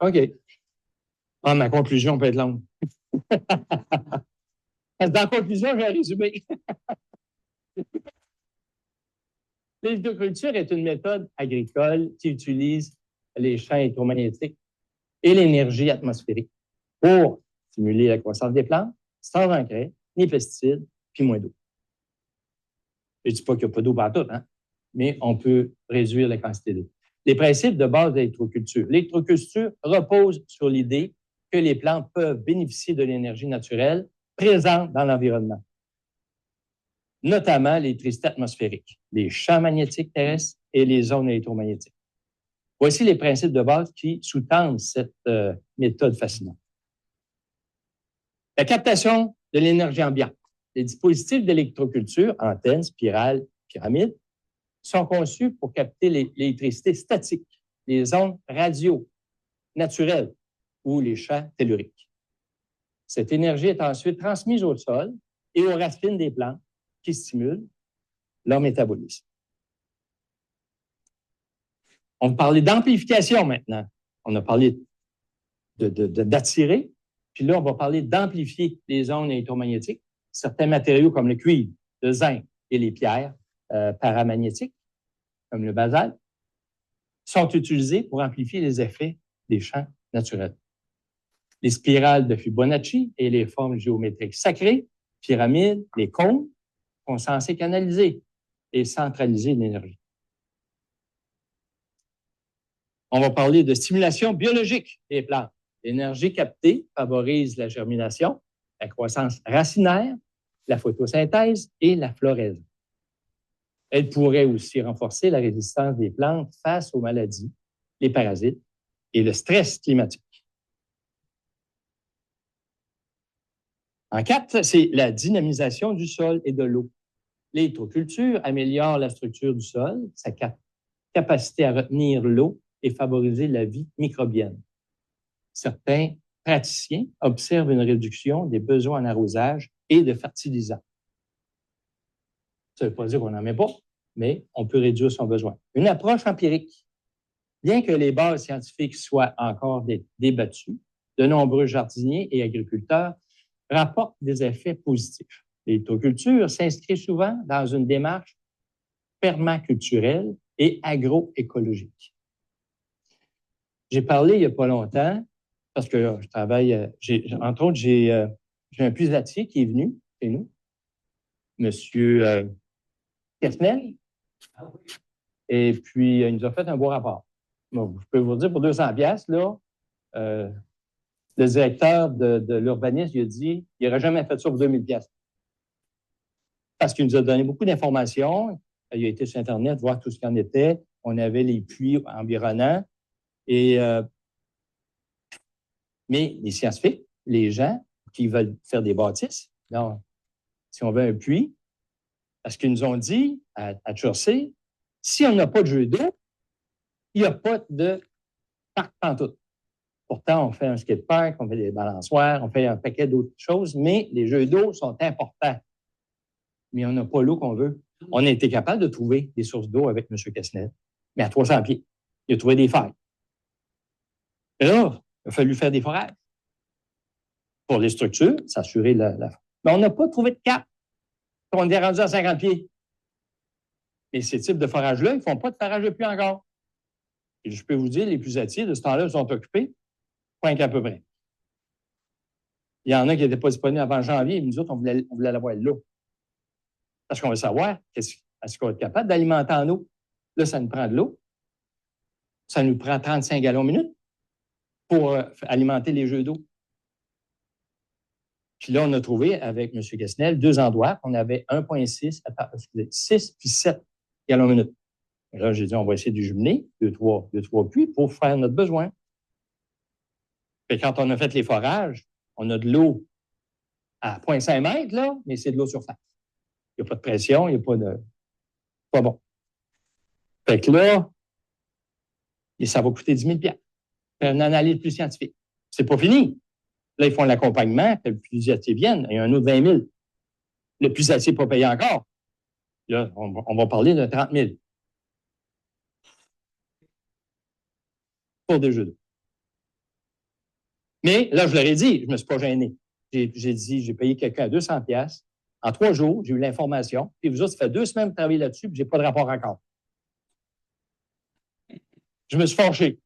OK. Ah, ma conclusion peut être longue. Dans la conclusion, je vais résumer. L'électroculture est une méthode agricole qui utilise les champs électromagnétiques et l'énergie atmosphérique pour stimuler la croissance des plantes sans engrais, ni pesticides, puis moins d'eau. Je ne dis pas qu'il n'y a pas d'eau partout, hein, mais on peut réduire la quantité d'eau. Les principes de base de l'électroculture. L'électroculture repose sur l'idée que les plantes peuvent bénéficier de l'énergie naturelle présente dans l'environnement, notamment l'électricité atmosphérique, les champs magnétiques terrestres et les ondes électromagnétiques. Voici les principes de base qui sous-tendent cette méthode fascinante. La captation de l'énergie ambiante. Les dispositifs d'électroculture, antennes, spirales, pyramides, sont conçus pour capter l'électricité statique, les ondes radio naturelles ou les champs telluriques. Cette énergie est ensuite transmise au sol et aux racines des plantes qui stimulent leur métabolisme. On va parler d'amplification maintenant. On a parlé d'attirer, puis là, on va parler d'amplifier les ondes électromagnétiques. Certains matériaux comme le cuivre, le zinc et les pierres paramagnétiques, comme le basalte, sont utilisés pour amplifier les effets des champs naturels. Les spirales de Fibonacci et les formes géométriques sacrées, pyramides, les cônes, sont censés canaliser et centraliser l'énergie. On va parler de stimulation biologique des plantes. L'énergie captée favorise la germination, la croissance racinaire, la photosynthèse et la floraison. Elle pourrait aussi renforcer la résistance des plantes face aux maladies, les parasites et le stress climatique. En 4, c'est la dynamisation du sol et de l'eau. L'électroculture améliore la structure du sol, sa capacité à retenir l'eau et favoriser la vie microbienne. Certains praticiens observent une réduction des besoins en arrosage et de fertilisants. Ça ne veut pas dire qu'on n'en met pas, mais on peut réduire son besoin. Une approche empirique. Bien que les bases scientifiques soient encore débattues, de nombreux jardiniers et agriculteurs rapportent des effets positifs. L'électroculture s'inscrit souvent dans une démarche permaculturelle et agroécologique. J'ai parlé il n'y a pas longtemps, parce que je travaille, entre autres, j'ai un puisatier qui est venu chez nous, M. Kesnel, et puis il nous a fait un beau rapport. Donc, je peux vous dire, pour 200$, là, le directeur de l'urbanisme, il a dit il n'aurait jamais fait ça pour 2000$. Parce qu'il nous a donné beaucoup d'informations. Il a été sur Internet voir tout ce qu'il en était. On avait les puits environnants. Mais les scientifiques, les gens qui veulent faire des bâtisses, non, si on veut un puits, parce qu'ils nous ont dit à Chaussée, si on n'a pas de jeu d'eau, il n'y a pas de parc pantoute. Pourtant, on fait un skatepark, on fait des balançoires, on fait un paquet d'autres choses, mais les jeux d'eau sont importants. Mais on n'a pas l'eau qu'on veut. On a été capable de trouver des sources d'eau avec M. Kesnel, mais à 300 pieds. Il a trouvé des failles. Et là, il a fallu faire des forages. Pour les structures, s'assurer la... Mais on n'a pas trouvé de cap. On est rendu à 50 pieds. Mais ces types de forages-là, ils ne font pas de forage de pluie encore. Et je peux vous dire, les puisatiers de ce temps-là sont occupés, point qu'à peu près. Il y en a qui n'étaient pas disponibles avant janvier, et nous autres, on voulait l'avoir là. Parce qu'on veut savoir, est-ce qu'on va être capable d'alimenter en eau? Là, ça nous prend de l'eau. Ça nous prend 35 gallons minute pour alimenter les jeux d'eau. Puis là, on a trouvé avec M. Kesnel 2 endroits. On avait 1,6, 6 puis 7 gallons minute. Et là, j'ai dit, on va essayer de jumeler 2-3 puits pour faire notre besoin. Puis quand on a fait les forages, on a de l'eau à 0,5 mètres, là, mais c'est de l'eau surface. Il n'y a pas de pression, il n'y a pas de... Pas bon. Fait que là, ça va coûter 10 000 $. Faire une analyse plus scientifique. C'est pas fini. Là, ils font l'accompagnement, que le puisatier vienne, il y a un autre 20 000. Le puisatier n'est pas payé encore. Là, on va parler de 30 000. Pour des jeux d'eau. Mais là, je leur ai dit, je ne me suis pas gêné. J'ai dit, j'ai payé quelqu'un à 200 $. En 3 jours, j'ai eu l'information. Puis vous autres, ça fait 2 semaines que vous travaillez là-dessus, puis je n'ai pas de rapport encore. Je me suis fâché.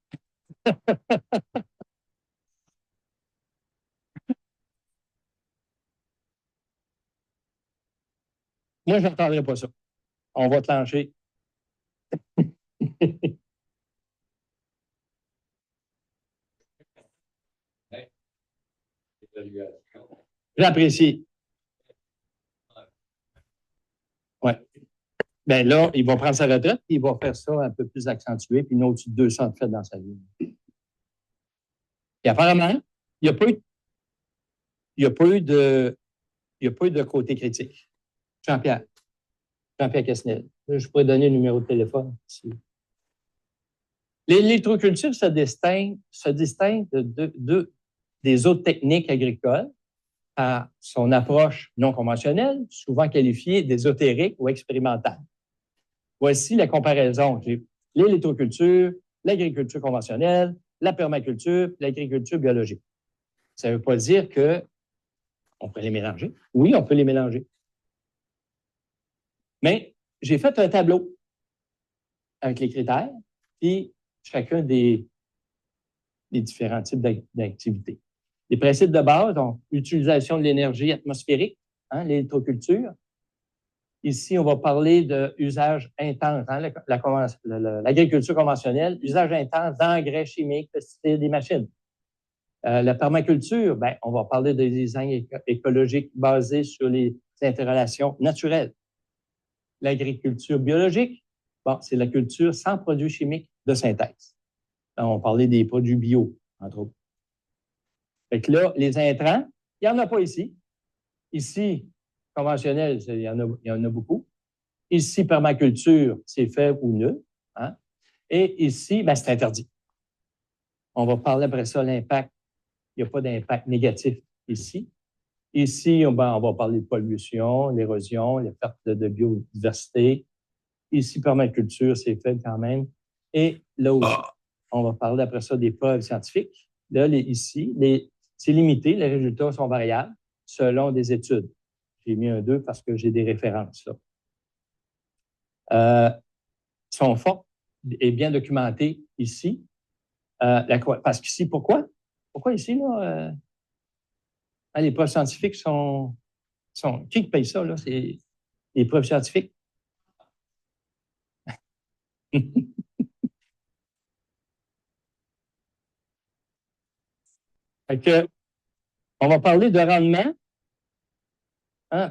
Moi, je n'entendrai pas ça. On va te lancer. J'apprécie. Oui. Bien là, il va prendre sa retraite, puis il va faire ça un peu plus accentué, puis il a au-dessus de 200 de fait dans sa vie. Et apparemment, il n'y a pas eu de côté critique. Jean-Pierre Casnel. Je pourrais donner le numéro de téléphone. L'électroculture se distingue des autres techniques agricoles par son approche non conventionnelle, souvent qualifiée d'ésotérique ou expérimentale. Voici la comparaison. L'électroculture, l'agriculture conventionnelle, la permaculture, l'agriculture biologique. Ça ne veut pas dire qu'on peut les mélanger. Oui, on peut les mélanger. Mais j'ai fait un tableau avec les critères, puis chacun des différents types d'activités. Les principes de base, donc, utilisation de l'énergie atmosphérique, l'électroculture. Ici, on va parler d'usage intense, l'agriculture conventionnelle, usage intense d'engrais chimiques, pesticides et machines. La permaculture, on va parler de design écologique basé sur les interrelations naturelles. L'agriculture biologique, c'est la culture sans produits chimiques de synthèse. Là, on parlait des produits bio, entre autres. Fait que là, les intrants, il n'y en a pas ici. Ici, conventionnel, il y en a beaucoup. Ici, permaculture, c'est fait ou nul. Et ici, c'est interdit. On va parler après ça, l'impact. Il n'y a pas d'impact négatif ici. Ici, on va parler de pollution, l'érosion, les pertes de biodiversité. Ici, permaculture, c'est fait quand même. Et là aussi, on va parler après ça des preuves scientifiques. Là, ici, c'est limité, les résultats sont variables selon des études. J'ai mis un 2 parce que j'ai des références là. Sont forts et bien documentés ici. Parce qu'ici, pourquoi? Pourquoi ici, là? Les preuves scientifiques sont... Qui paye ça, là? C'est les preuves scientifiques. Fait que, on va parler de rendement,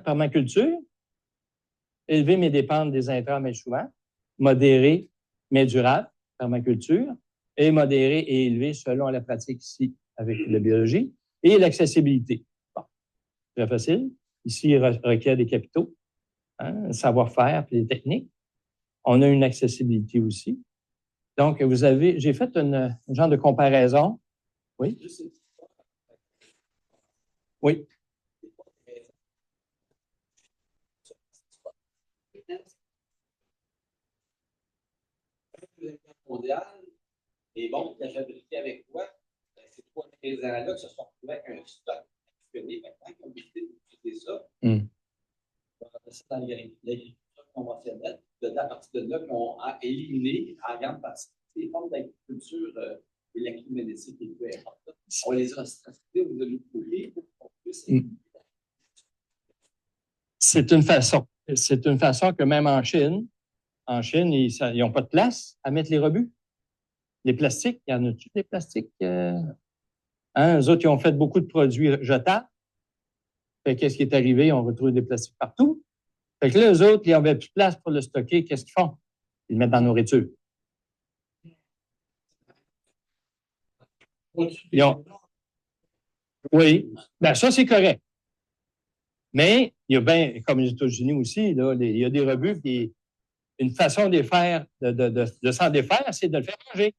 permaculture, élever mais dépendre des intrants, mais souvent, modéré mais durable, permaculture, et modéré et élevé selon la pratique ici avec la biologie, et l'accessibilité. Bon, très facile. Ici, il requiert des capitaux, savoir-faire et des techniques. On a une accessibilité aussi. Donc, j'ai fait un genre de comparaison. Oui? Oui.
Mondial, et bon, la fabriqué avec quoi? Ces 3 ingrédients-là qui se sont retrouvés avec un stock actionné. Maintenant, ils ont décidé d'utiliser ça. Dans l'agriculture conventionnelle, à partir de là, qu'on a éliminé en grande partie les formes d'agriculture électromagnétique et peu importe. On les a stratégies au niveau de l'oublier pour qu'on puisse.
C'est une façon. C'est une façon que même en Chine, ils n'ont pas de place à mettre les rebuts. Les plastiques, il y en a-tu des plastiques? Eux autres, ils ont fait beaucoup de produits jetables. Qu'est-ce qui est arrivé? Ils ont retrouvé des plastiques partout. Fait que là, eux autres, ils n'avaient plus de place pour le stocker. Qu'est-ce qu'ils font? Ils le mettent dans la nourriture. Ils ont... Oui, ben ça, c'est correct. Mais il y a bien, comme les États-Unis aussi, là, il y a des rebuts, puis une façon de faire, de s'en défaire, c'est de le faire manger.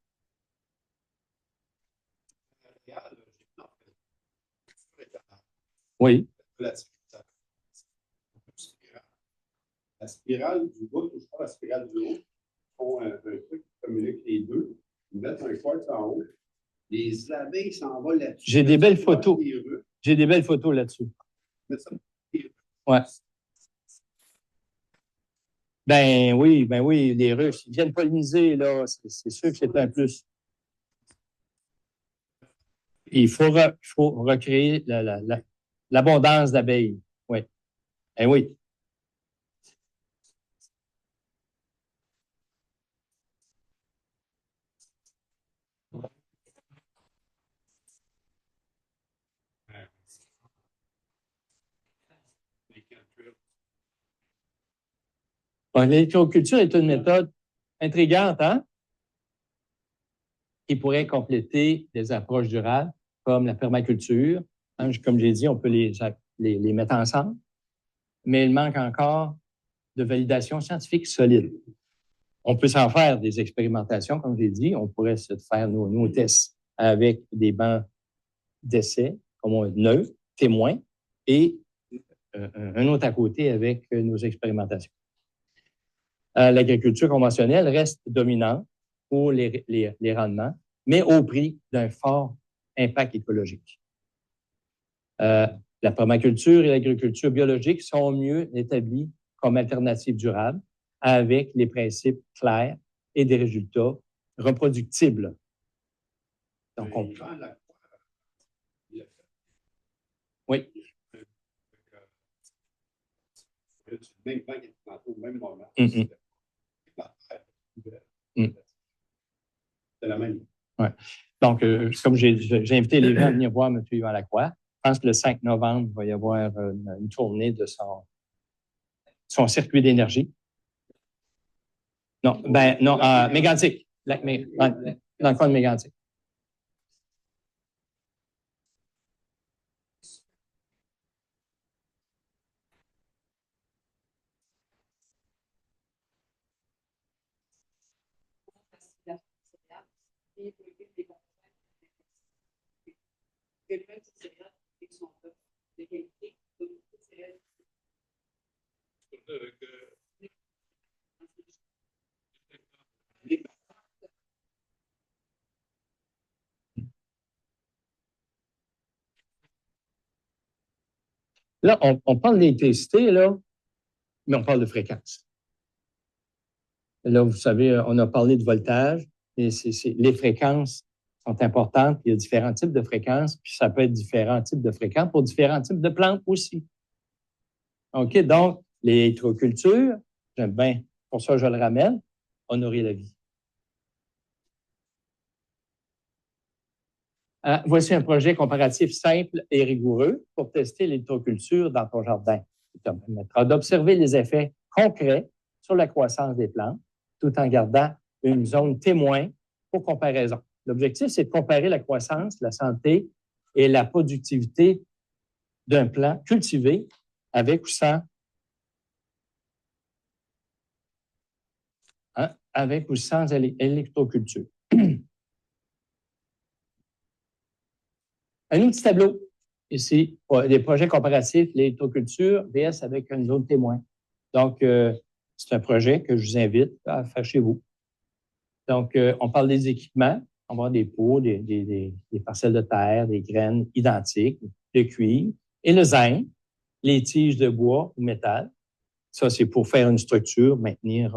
Oui.
La spirale du bout, je crois, la spirale du haut, font un truc qui communique les deux. Ils mettent un quartz en haut. Les abeilles s'en vont là-dessus.
J'ai des belles photos. J'ai des belles photos là-dessus. Ouais. Ben oui, les Russes, ils viennent polliniser, là. C'est sûr que c'est un plus. Il faut recréer l'abondance d'abeilles. Oui. Eh oui. Bon, l'électroculture est une méthode intrigante, hein? Qui pourrait compléter des approches durables comme la permaculture. Hein, comme j'ai dit, on peut les mettre ensemble, mais il manque encore de validation scientifique solide. On peut s'en faire des expérimentations, comme j'ai dit. On pourrait se faire nos tests avec des bancs d'essais, comme neutres, témoins, et un autre à côté avec nos expérimentations. L'agriculture conventionnelle reste dominante pour les rendements, mais au prix d'un fort impact écologique. La permaculture et l'agriculture biologique sont mieux établies comme alternatives durables avec les principes clairs et des résultats reproductibles. Donc, on... Oui.
Même temps qu'il au même moment. C'est la même.
Ouais. Donc, comme j'ai invité les gens à venir voir M. Yvan Lacroix, je pense que le 5 novembre, il va y avoir une tournée de son circuit d'énergie. Non, Mégantic. Dans le coin de Mégantic. Là, on parle d'électricité, là, mais on parle de fréquence. Là, vous savez, on a parlé de voltage, et les fréquences sont importantes. Il y a différents types de fréquences, puis ça peut être différents types de fréquences pour différents types de plantes aussi. OK, donc, l'électroculture, j'aime bien, pour ça je le ramène, honorer la vie. Voici un projet comparatif simple et rigoureux pour tester l'électroculture dans ton jardin. Ça te permettra d'observer les effets concrets sur la croissance des plantes, tout en gardant une zone témoin pour comparaison. L'objectif, c'est de comparer la croissance, la santé et la productivité d'un plant cultivé avec ou sans électroculture. Un autre petit tableau, ici, des projets comparatifs, l'électroculture, VS avec une zone témoin. Donc, c'est un projet que je vous invite à faire chez vous. Donc, on parle des équipements, on va avoir des pots, des parcelles de terre, des graines identiques, le cuivre et le zinc, les tiges de bois ou métal. Ça, c'est pour faire une structure, maintenir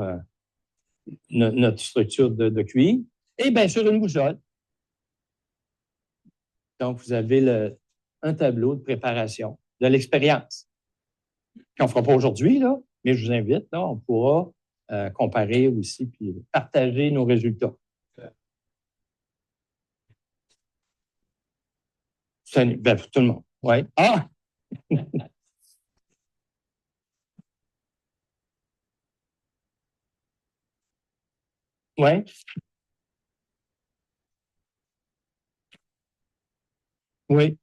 notre structure de cuivre. Et bien sûr, une boussole. Donc, vous avez un tableau de préparation de l'expérience. On ne fera pas aujourd'hui, là, mais je vous invite, là, on pourra comparer aussi puis partager nos résultats. Ben, pour tout le monde. Oui. Ah! Oui. Oui.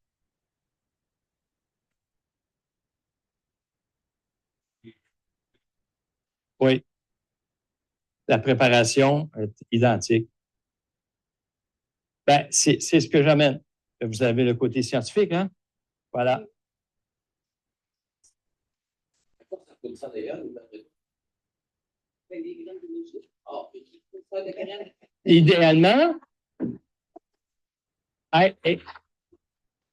Oui. La préparation est identique. Ben, c'est ce que j'amène. Vous avez le côté scientifique, hein? Voilà. Idéalement,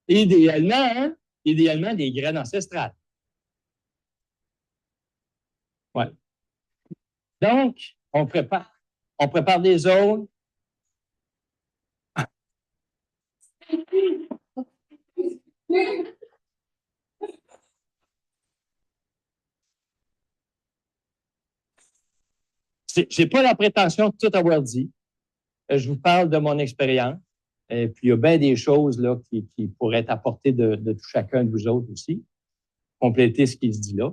idéalement, des graines ancestrales. Ouais. Donc, on prépare des zones. Je n'ai pas la prétention de tout avoir dit. Je vous parle de mon expérience. Et puis, il y a bien des choses là, qui pourraient être apportées de tout chacun de vous autres aussi. Compléter ce qui se dit là.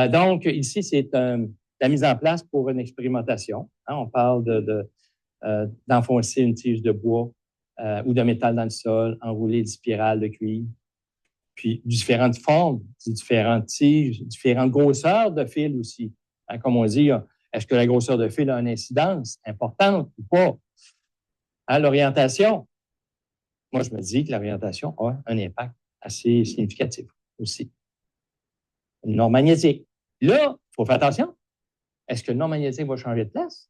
Donc, ici, c'est la mise en place pour une expérimentation. Hein, on parle d'enfoncer une tige de bois ou de métal dans le sol, enrouler des spirales de cuivre, puis différentes formes, différentes tiges, différentes grosseurs de fil aussi. Hein, comme on dit, est-ce que la grosseur de fil a une incidence importante ou pas? Hein, l'orientation, moi, je me dis que l'orientation a un impact assez significatif aussi. Le nord magnétique. Là, il faut faire attention. Est-ce que le nord magnétique va changer de place?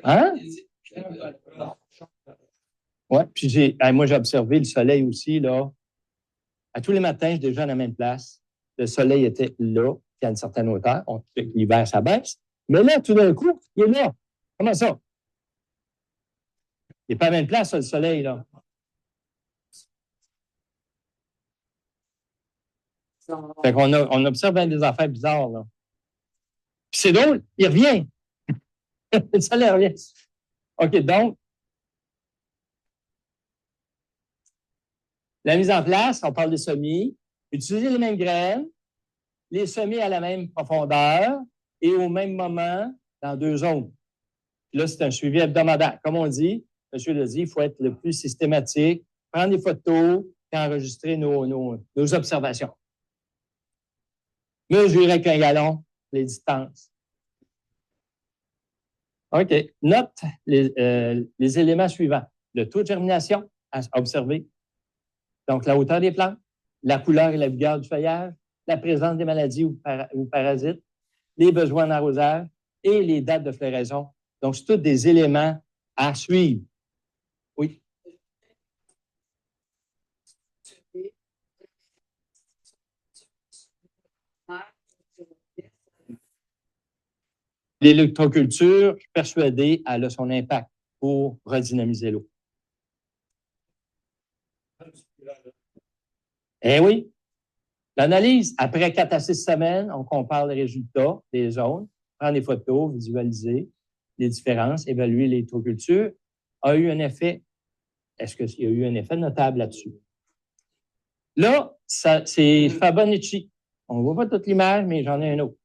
Hein? Oui, puis moi, j'ai observé le soleil aussi, là. À tous les matins, je déjeune à la même place. Le soleil était là, puis à une certaine hauteur. L'hiver, ça baisse. Mais là, tout d'un coup, il est là. Comment ça? Il n'est pas à la même place, le soleil, là. Fait qu'on on observe bien des affaires bizarres, là. Puis c'est drôle, il revient. Le soleil revient. OK, donc, la mise en place, on parle de semis. Utiliser les mêmes graines, les semer à la même profondeur et au même moment dans 2 zones. Là, c'est un suivi hebdomadaire. Comme on dit, M. le dit, il faut être le plus systématique, prendre des photos et enregistrer nos observations. Mesurer avec un gallon les distances. OK. Note les éléments suivants. Le taux de germination à observer. Donc, la hauteur des plantes, la couleur et la vigueur du feuillage, la présence des maladies ou parasites, les besoins en arrosage et les dates de floraison. Donc, c'est tous des éléments à suivre. Oui. L'électroculture, je suis persuadé, elle a son impact pour redynamiser l'eau. Eh oui. L'analyse, après 4 à 6 semaines, on compare les résultats des zones, prend des photos, visualiser les différences, évaluer l'électroculture, a eu un effet. Est-ce qu'il y a eu un effet notable là-dessus? Là, c'est Fabonacci. On ne voit pas toute l'image, mais j'en ai un autre.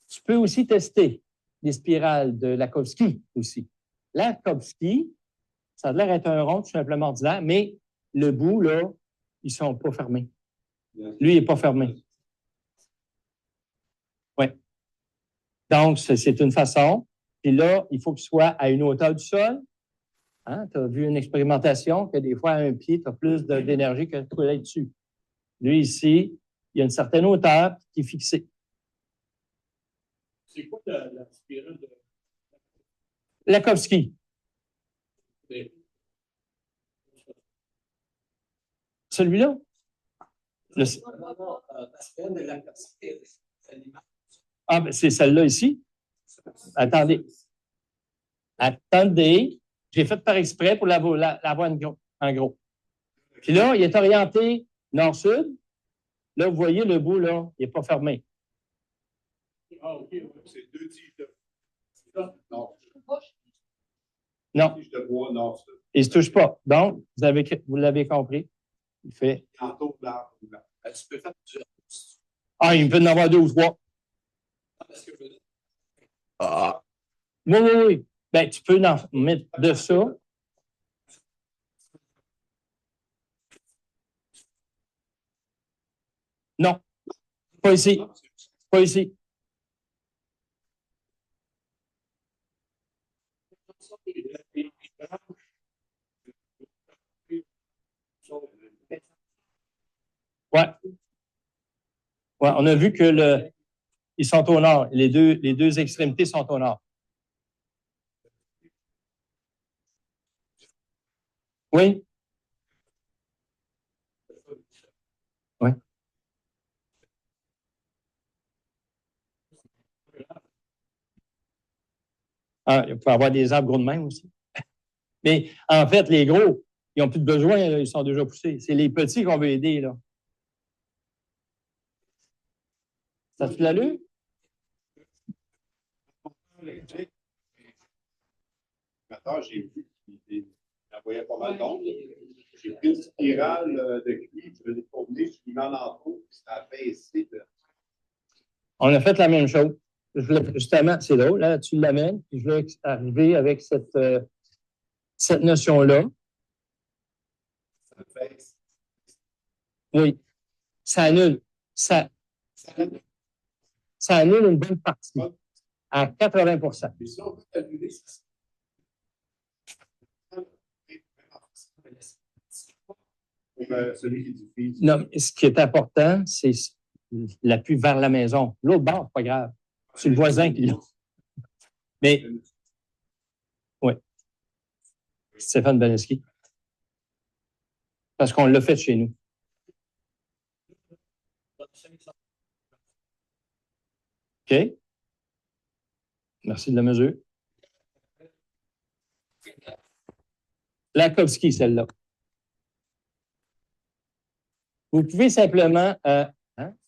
Tu peux aussi tester les spirales de Lakowski aussi. Lakowski, ça a l'air d'être un rond tout simplement ordinaire, mais le bout, là, ils ne sont pas fermés. Lui, il n'est pas fermé. Oui. Donc, c'est une façon. Puis là, il faut qu'il soit à une hauteur du sol. Hein? Tu as vu une expérimentation que des fois, à un pied, tu as plus d'énergie que tu es dessus. Lui, ici, il y a une certaine hauteur qui est fixée.
C'est quoi la spirale de
Lakowski. Celui-là? Ah, ben c'est celle-là ici. Attendez. Attendez. J'ai fait par exprès pour la voir en gros. Puis là, il est orienté nord-sud. Là, vous voyez le bout, là, il n'est pas fermé.
Ah, OK, c'est 2 tiges de.
Non.
Non.
Tiges de bois nord-sud.
Il ne se touche pas. Donc, vous l'avez compris. Il fait.
Entoure l'arbre.
Tu peux faire plusieurs.
Ah, il peut en avoir 2 ou 3.
Parce que je veux dire,
Ah,
Oui, oui, oui. Ben, tu peux en mettre de ça. Non, pas ici. Pas ici. Ouais. Ouais, on a vu que ils sont au nord. Les deux extrémités sont au nord. Oui? Oui. Ah, il peut y avoir des arbres gros de même aussi. Mais en fait, les gros, ils n'ont plus de besoin, là, ils sont déjà poussés. C'est les petits qu'on veut aider, là. Ça te l'a lu?
Maintenant, j'ai vu qu'il envoyait pas mal d'ondes. J'ai pris une spirale de cuivre, je l'ai tournée, je l'ai mis en entrée, puis ça a baissé de.
On a fait la même chose. Justement, c'est drôle, là, tu l'amènes, puis je voulais arriver avec cette notion-là.
Ça baisse.
Oui, ça annule. Ça annule une bonne partie, à 80
Mais si on peut calculer, ça celui qui diffuse.
Non, ce qui est important, c'est l'appui vers la maison. L'autre bord, pas grave. C'est le voisin qui l'a. Mais, oui, Stéphane Baleski. Parce qu'on l'a fait chez nous. OK? Merci de la mesure. Lakowski, celle-là. Vous pouvez simplement,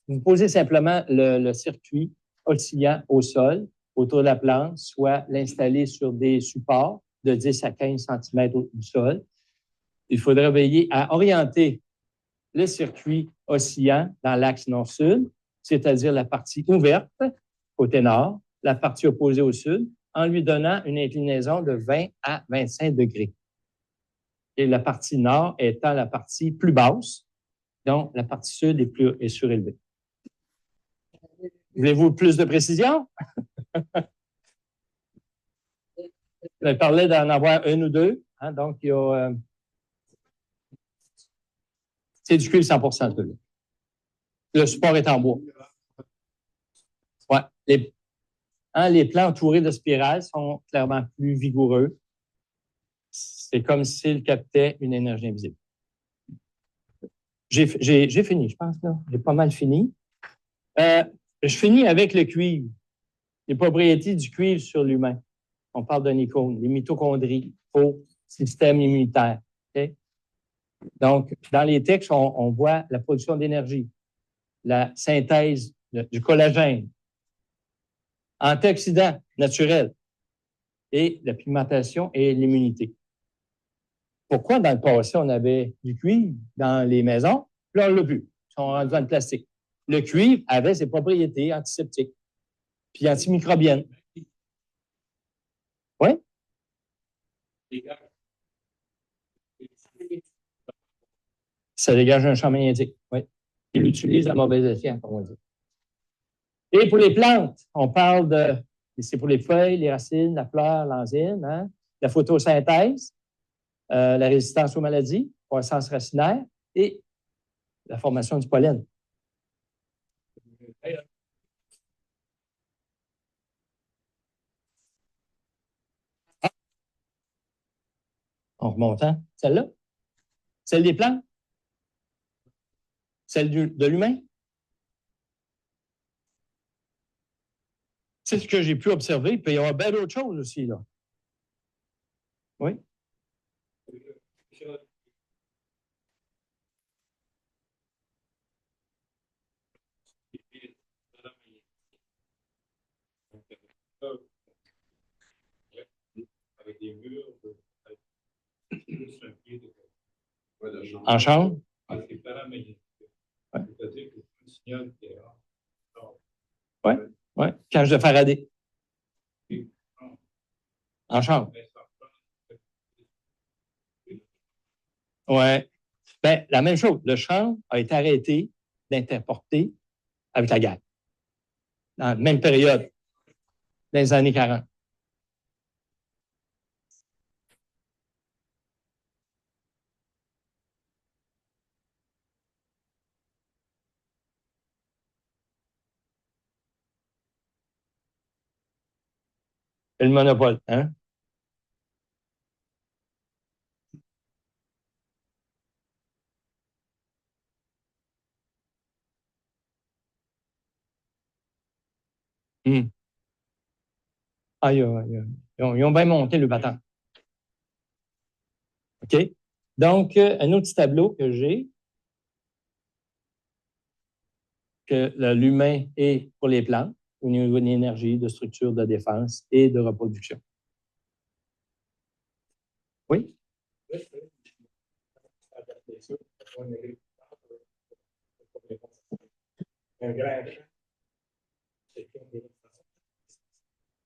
vous posez simplement le circuit oscillant au sol autour de la plante, soit l'installer sur des supports de 10 à 15 cm du sol. Il faudrait veiller à orienter le circuit oscillant dans l'axe nord-sud, c'est-à-dire la partie ouverte, côté nord, la partie opposée au sud, en lui donnant une inclinaison de 20 à 25 degrés. Et la partie nord étant la partie plus basse, donc la partie sud est surélevée. Voulez-vous plus de précision? Je parlais d'en avoir un ou deux. Hein, donc, il y a. C'est du cuivre 100 %. Le support est en bois. Ouais. Les plants entourés de spirales sont clairement plus vigoureux. C'est comme s'ils captaient une énergie invisible. J'ai fini, je pense. J'ai pas mal fini. Je finis avec le cuivre. Les propriétés du cuivre sur l'humain. On parle d'un icône, les mitochondries, au système immunitaire. Okay? Donc, dans les textes, on voit la production d'énergie, la synthèse du collagène, antioxydants naturels et la pigmentation et l'immunité. Pourquoi dans le passé, on avait du cuivre dans les maisons, puis on ne l'a plus. Ils sont rendus dans le plastique. Le cuivre avait ses propriétés antiseptiques puis antimicrobiennes. Oui? Ça dégage un champ magnétique, oui. Il utilise à mauvais escient, comme on dit. Et pour les plantes, on parle de, c'est pour les feuilles, les racines, la fleur, l'enzyme, hein, la photosynthèse, la résistance aux maladies, croissance racinaire et la formation du pollen. En remontant, celle-là, celle des plantes, celle de l'humain. C'est ce que j'ai pu observer, puis il y aura bien d'autres choses aussi, là. Oui?
Avec des murs,
En chambre?
c'est paramagnétique.
Ouais.
C'est-à-dire que le signal qui est
Oui, oui. Cage de Faraday. En chambre. Oui. Ben, la même chose. Le chanvre a été arrêté d'être importé avec la guerre. Dans la même période, dans les années 40. C'est le monopole, hein? Ah, ils ont bien monté le battant. OK? Donc, un autre petit tableau que j'ai, que l'humain est pour les plantes, au niveau de l'énergie, de structure, de défense et de reproduction. Oui?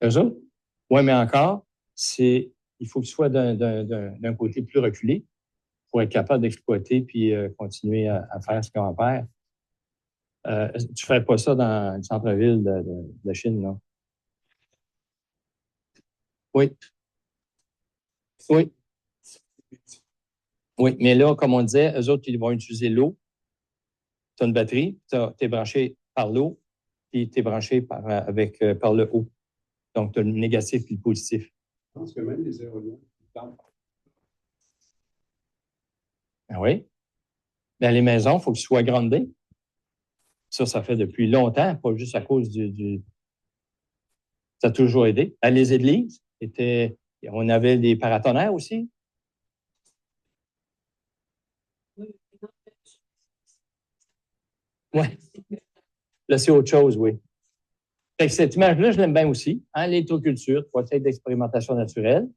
Eux autres? Oui, mais encore, il faut que ce soit d'un côté plus reculé pour être capable d'exploiter puis continuer à faire ce qu'on va faire. Tu ne ferais pas ça dans le centre-ville de Chine, non? Oui. Oui. Oui, mais là, comme on disait, eux autres, ils vont utiliser l'eau. Tu as une batterie, tu es branché par l'eau, puis tu es branché par le haut. Donc, tu as le négatif et le positif.
Je pense que même les éoliennes.
Ah oui. Dans les maisons, il faut que ce soit grandé. Ça fait depuis longtemps, pas juste à cause Ça a toujours aidé. Dans les églises, on avait des paratonnerres aussi. Oui. Là, c'est autre chose, oui. Fait que cette image-là, je l'aime bien aussi. Hein, l'électroculture, procès d'expérimentation naturelle,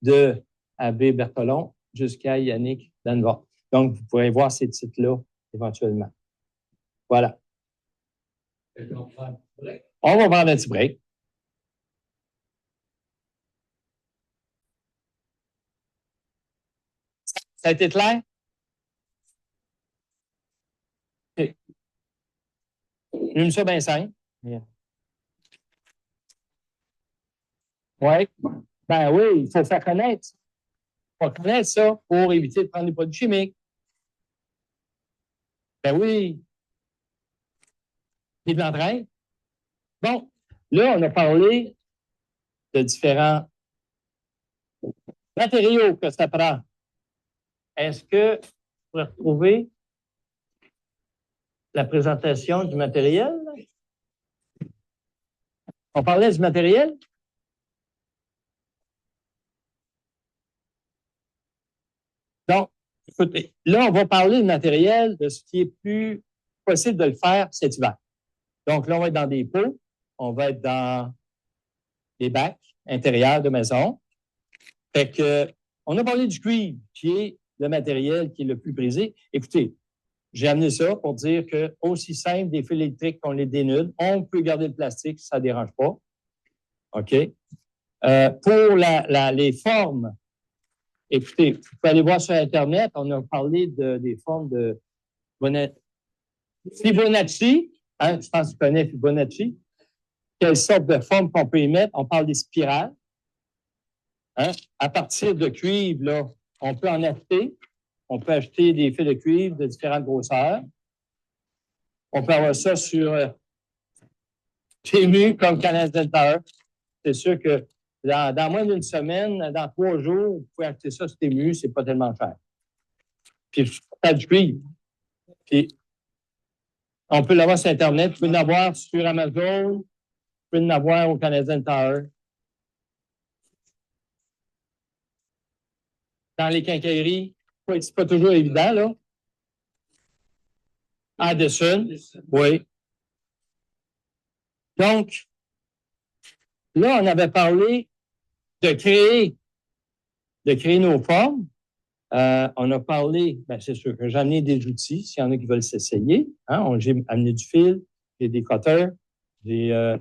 de Abbé Berthelon jusqu'à Yannick Danva. Donc, vous pourrez voir ces titres-là éventuellement. Voilà. On va prendre un petit break. Ça a été clair? Okay. Une ça bien simple. Yeah. Oui. Ben oui, il faut faire connaître. Il faut connaître ça pour éviter de prendre des produits chimiques. Ben oui. Et de l'entraide. Bon, là, on a parlé de différents matériaux que ça prend. Est-ce que vous pouvez retrouver la présentation du matériel? On parlait du matériel? Donc, écoutez, là, on va parler du matériel, de ce qui est plus possible de le faire cet hiver. Donc, là, on va être dans des pots, on va être dans des bacs intérieurs de maison. Fait que, on a parlé du cuivre, qui est le matériel qui est le plus brisé. Écoutez, j'ai amené ça pour dire que aussi simple des fils électriques qu'on les dénude, on peut garder le plastique, ça ne dérange pas. OK? Pour les formes, écoutez, vous pouvez aller voir sur Internet, on a parlé des formes de Fibonacci. Hein, je pense que tu connais Fibonacci. Quelle sorte de forme qu'on peut y mettre? On parle des spirales. Hein? À partir de cuivre, là, on peut en acheter. On peut acheter des fils de cuivre de différentes grosseurs. On peut avoir ça sur Temu comme Canadian Tower. C'est sûr que dans moins d'une semaine, dans 3 jours, vous pouvez acheter ça sur Temu, c'est pas tellement cher. Puis, ça du cuivre. Puis, on peut l'avoir sur Internet. Vous pouvez l'avoir sur Amazon. Vous pouvez l'avoir au Canadian Tower. Dans les quincailleries, c'est pas toujours évident, là. Addison, oui. Donc, là, on avait parlé de créer nos formes. On a parlé, ben c'est sûr que j'ai amené des outils, s'il y en a qui veulent s'essayer. Hein, j'ai amené du fil, j'ai des cutters, j'ai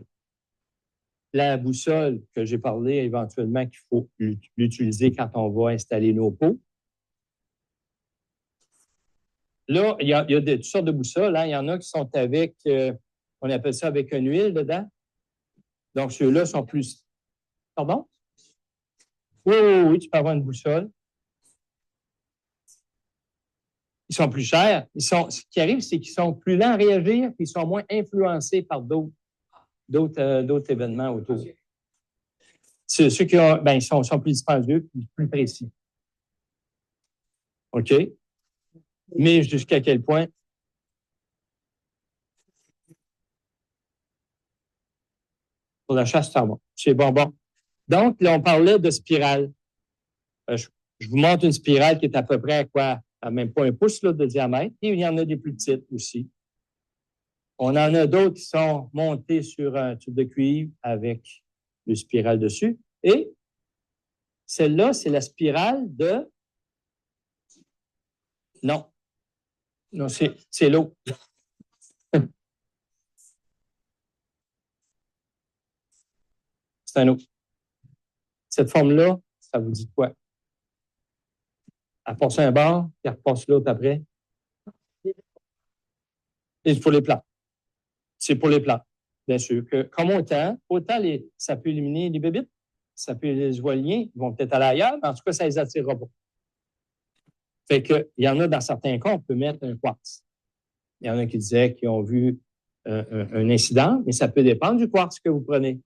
la boussole que j'ai parlé éventuellement qu'il faut l'utiliser quand on va installer nos pots. Là, il y a toutes sortes de boussoles. Hein. Il y en a qui sont avec, on appelle ça avec une huile dedans. Donc, ceux-là sont plus... Pardon? Oui, tu peux avoir une boussole. Ils sont plus chers. Ce qui arrive, c'est qu'ils sont plus lents à réagir et ils sont moins influencés par d'autres événements autour. Ceux qui ont, ils sont plus dispendieux, plus précis. OK? Mais jusqu'à quel point? Pour la chasse, c'est bon. C'est bon. Donc, là, on parlait de spirale. Je vous montre une spirale qui est à peu près à quoi? À même pas 1 pouce là, de diamètre. Et il y en a des plus petites aussi. On en a d'autres qui sont montées sur un tube de cuivre avec une spirale dessus. Et celle-là, c'est la spirale de... Non, c'est l'eau. C'est un autre. Cette forme-là, ça vous dit quoi? Elle passe un bord, puis elle repasse l'autre après. Et c'est pour les plantes. C'est pour les plantes, bien sûr. Comme autant ça peut éliminer les bébites, ça peut les oiselliers, ils vont peut-être aller ailleurs, mais en tout cas, ça les attirera pas. Fait que, il y en a dans certains cas, on peut mettre un quartz. Il y en a qui disaient qu'ils ont vu un incident, mais ça peut dépendre du quartz que vous prenez.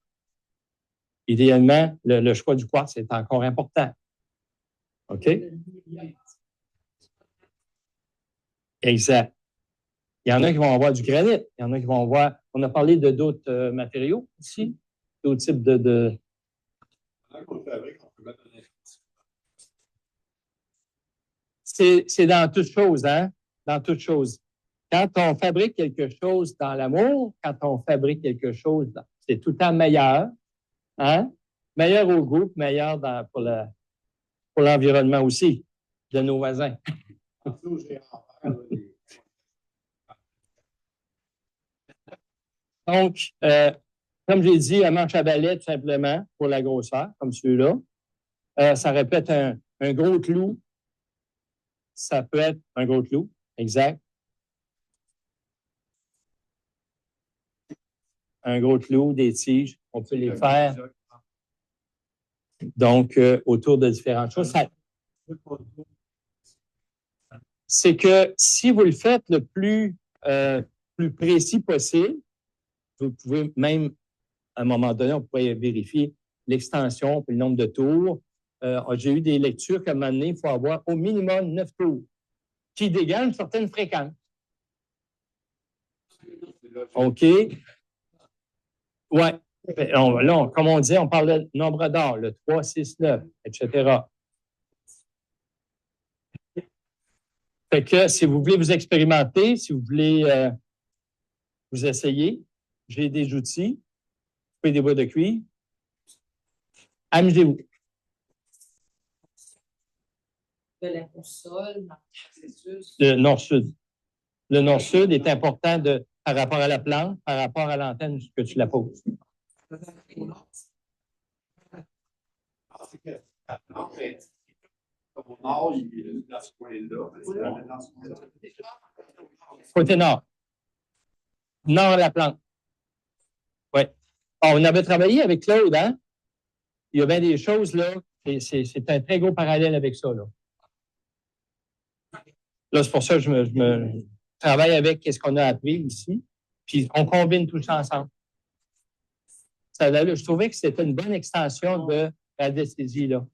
Idéalement, le choix du quartz est encore important. OK? Exact. Il y en a qui vont avoir du granit. Il y en a qui vont avoir... On a parlé de d'autres matériaux ici, d'autres types de... C'est dans toute chose, hein? Dans toute chose. Quand on fabrique quelque chose dans l'amour, quand on fabrique quelque chose, c'est tout le temps meilleur. Hein? Meilleur au groupe, meilleur pour l'environnement aussi, de nos voisins. Donc, comme j'ai dit, un manche à balai, tout simplement, pour la grosseur, comme ceux-là. Ça répète un gros clou. Ça peut être un gros clou, exact. Un gros clou, des tiges, on peut les faire. Donc, autour de différentes choses. C'est que si vous le faites le plus précis possible, vous pouvez même, à un moment donné, on pourrait vérifier l'extension puis le nombre de tours. J'ai eu des lectures qu'à un moment donné, il faut avoir au minimum 9 tours qui dégagent une certaine fréquence. OK? Ouais. Là, comme on dit, on parle de nombre d'or, le 3, 6, 9, etc. Fait que si vous voulez vous expérimenter, si vous voulez vous essayer, j'ai des outils, vous pouvez des bois de cuivre. Amusez-vous.
De la boussole, dans le processus.
Le nord-sud. Le nord-sud est important par rapport à la plante, par rapport à l'antenne que tu la poses.
En fait, au nord, il est dans ce coin-là.
Côté nord. Nord de la plante. Oui. On avait travaillé avec Claude, hein? Il y a bien des choses, là. C'est un très gros parallèle avec ça, là. Là, c'est pour ça que je travaille avec ce qu'on a appris ici. Puis, on combine tout ça ensemble. Je trouvais que c'était une bonne extension de l'anesthésie, là.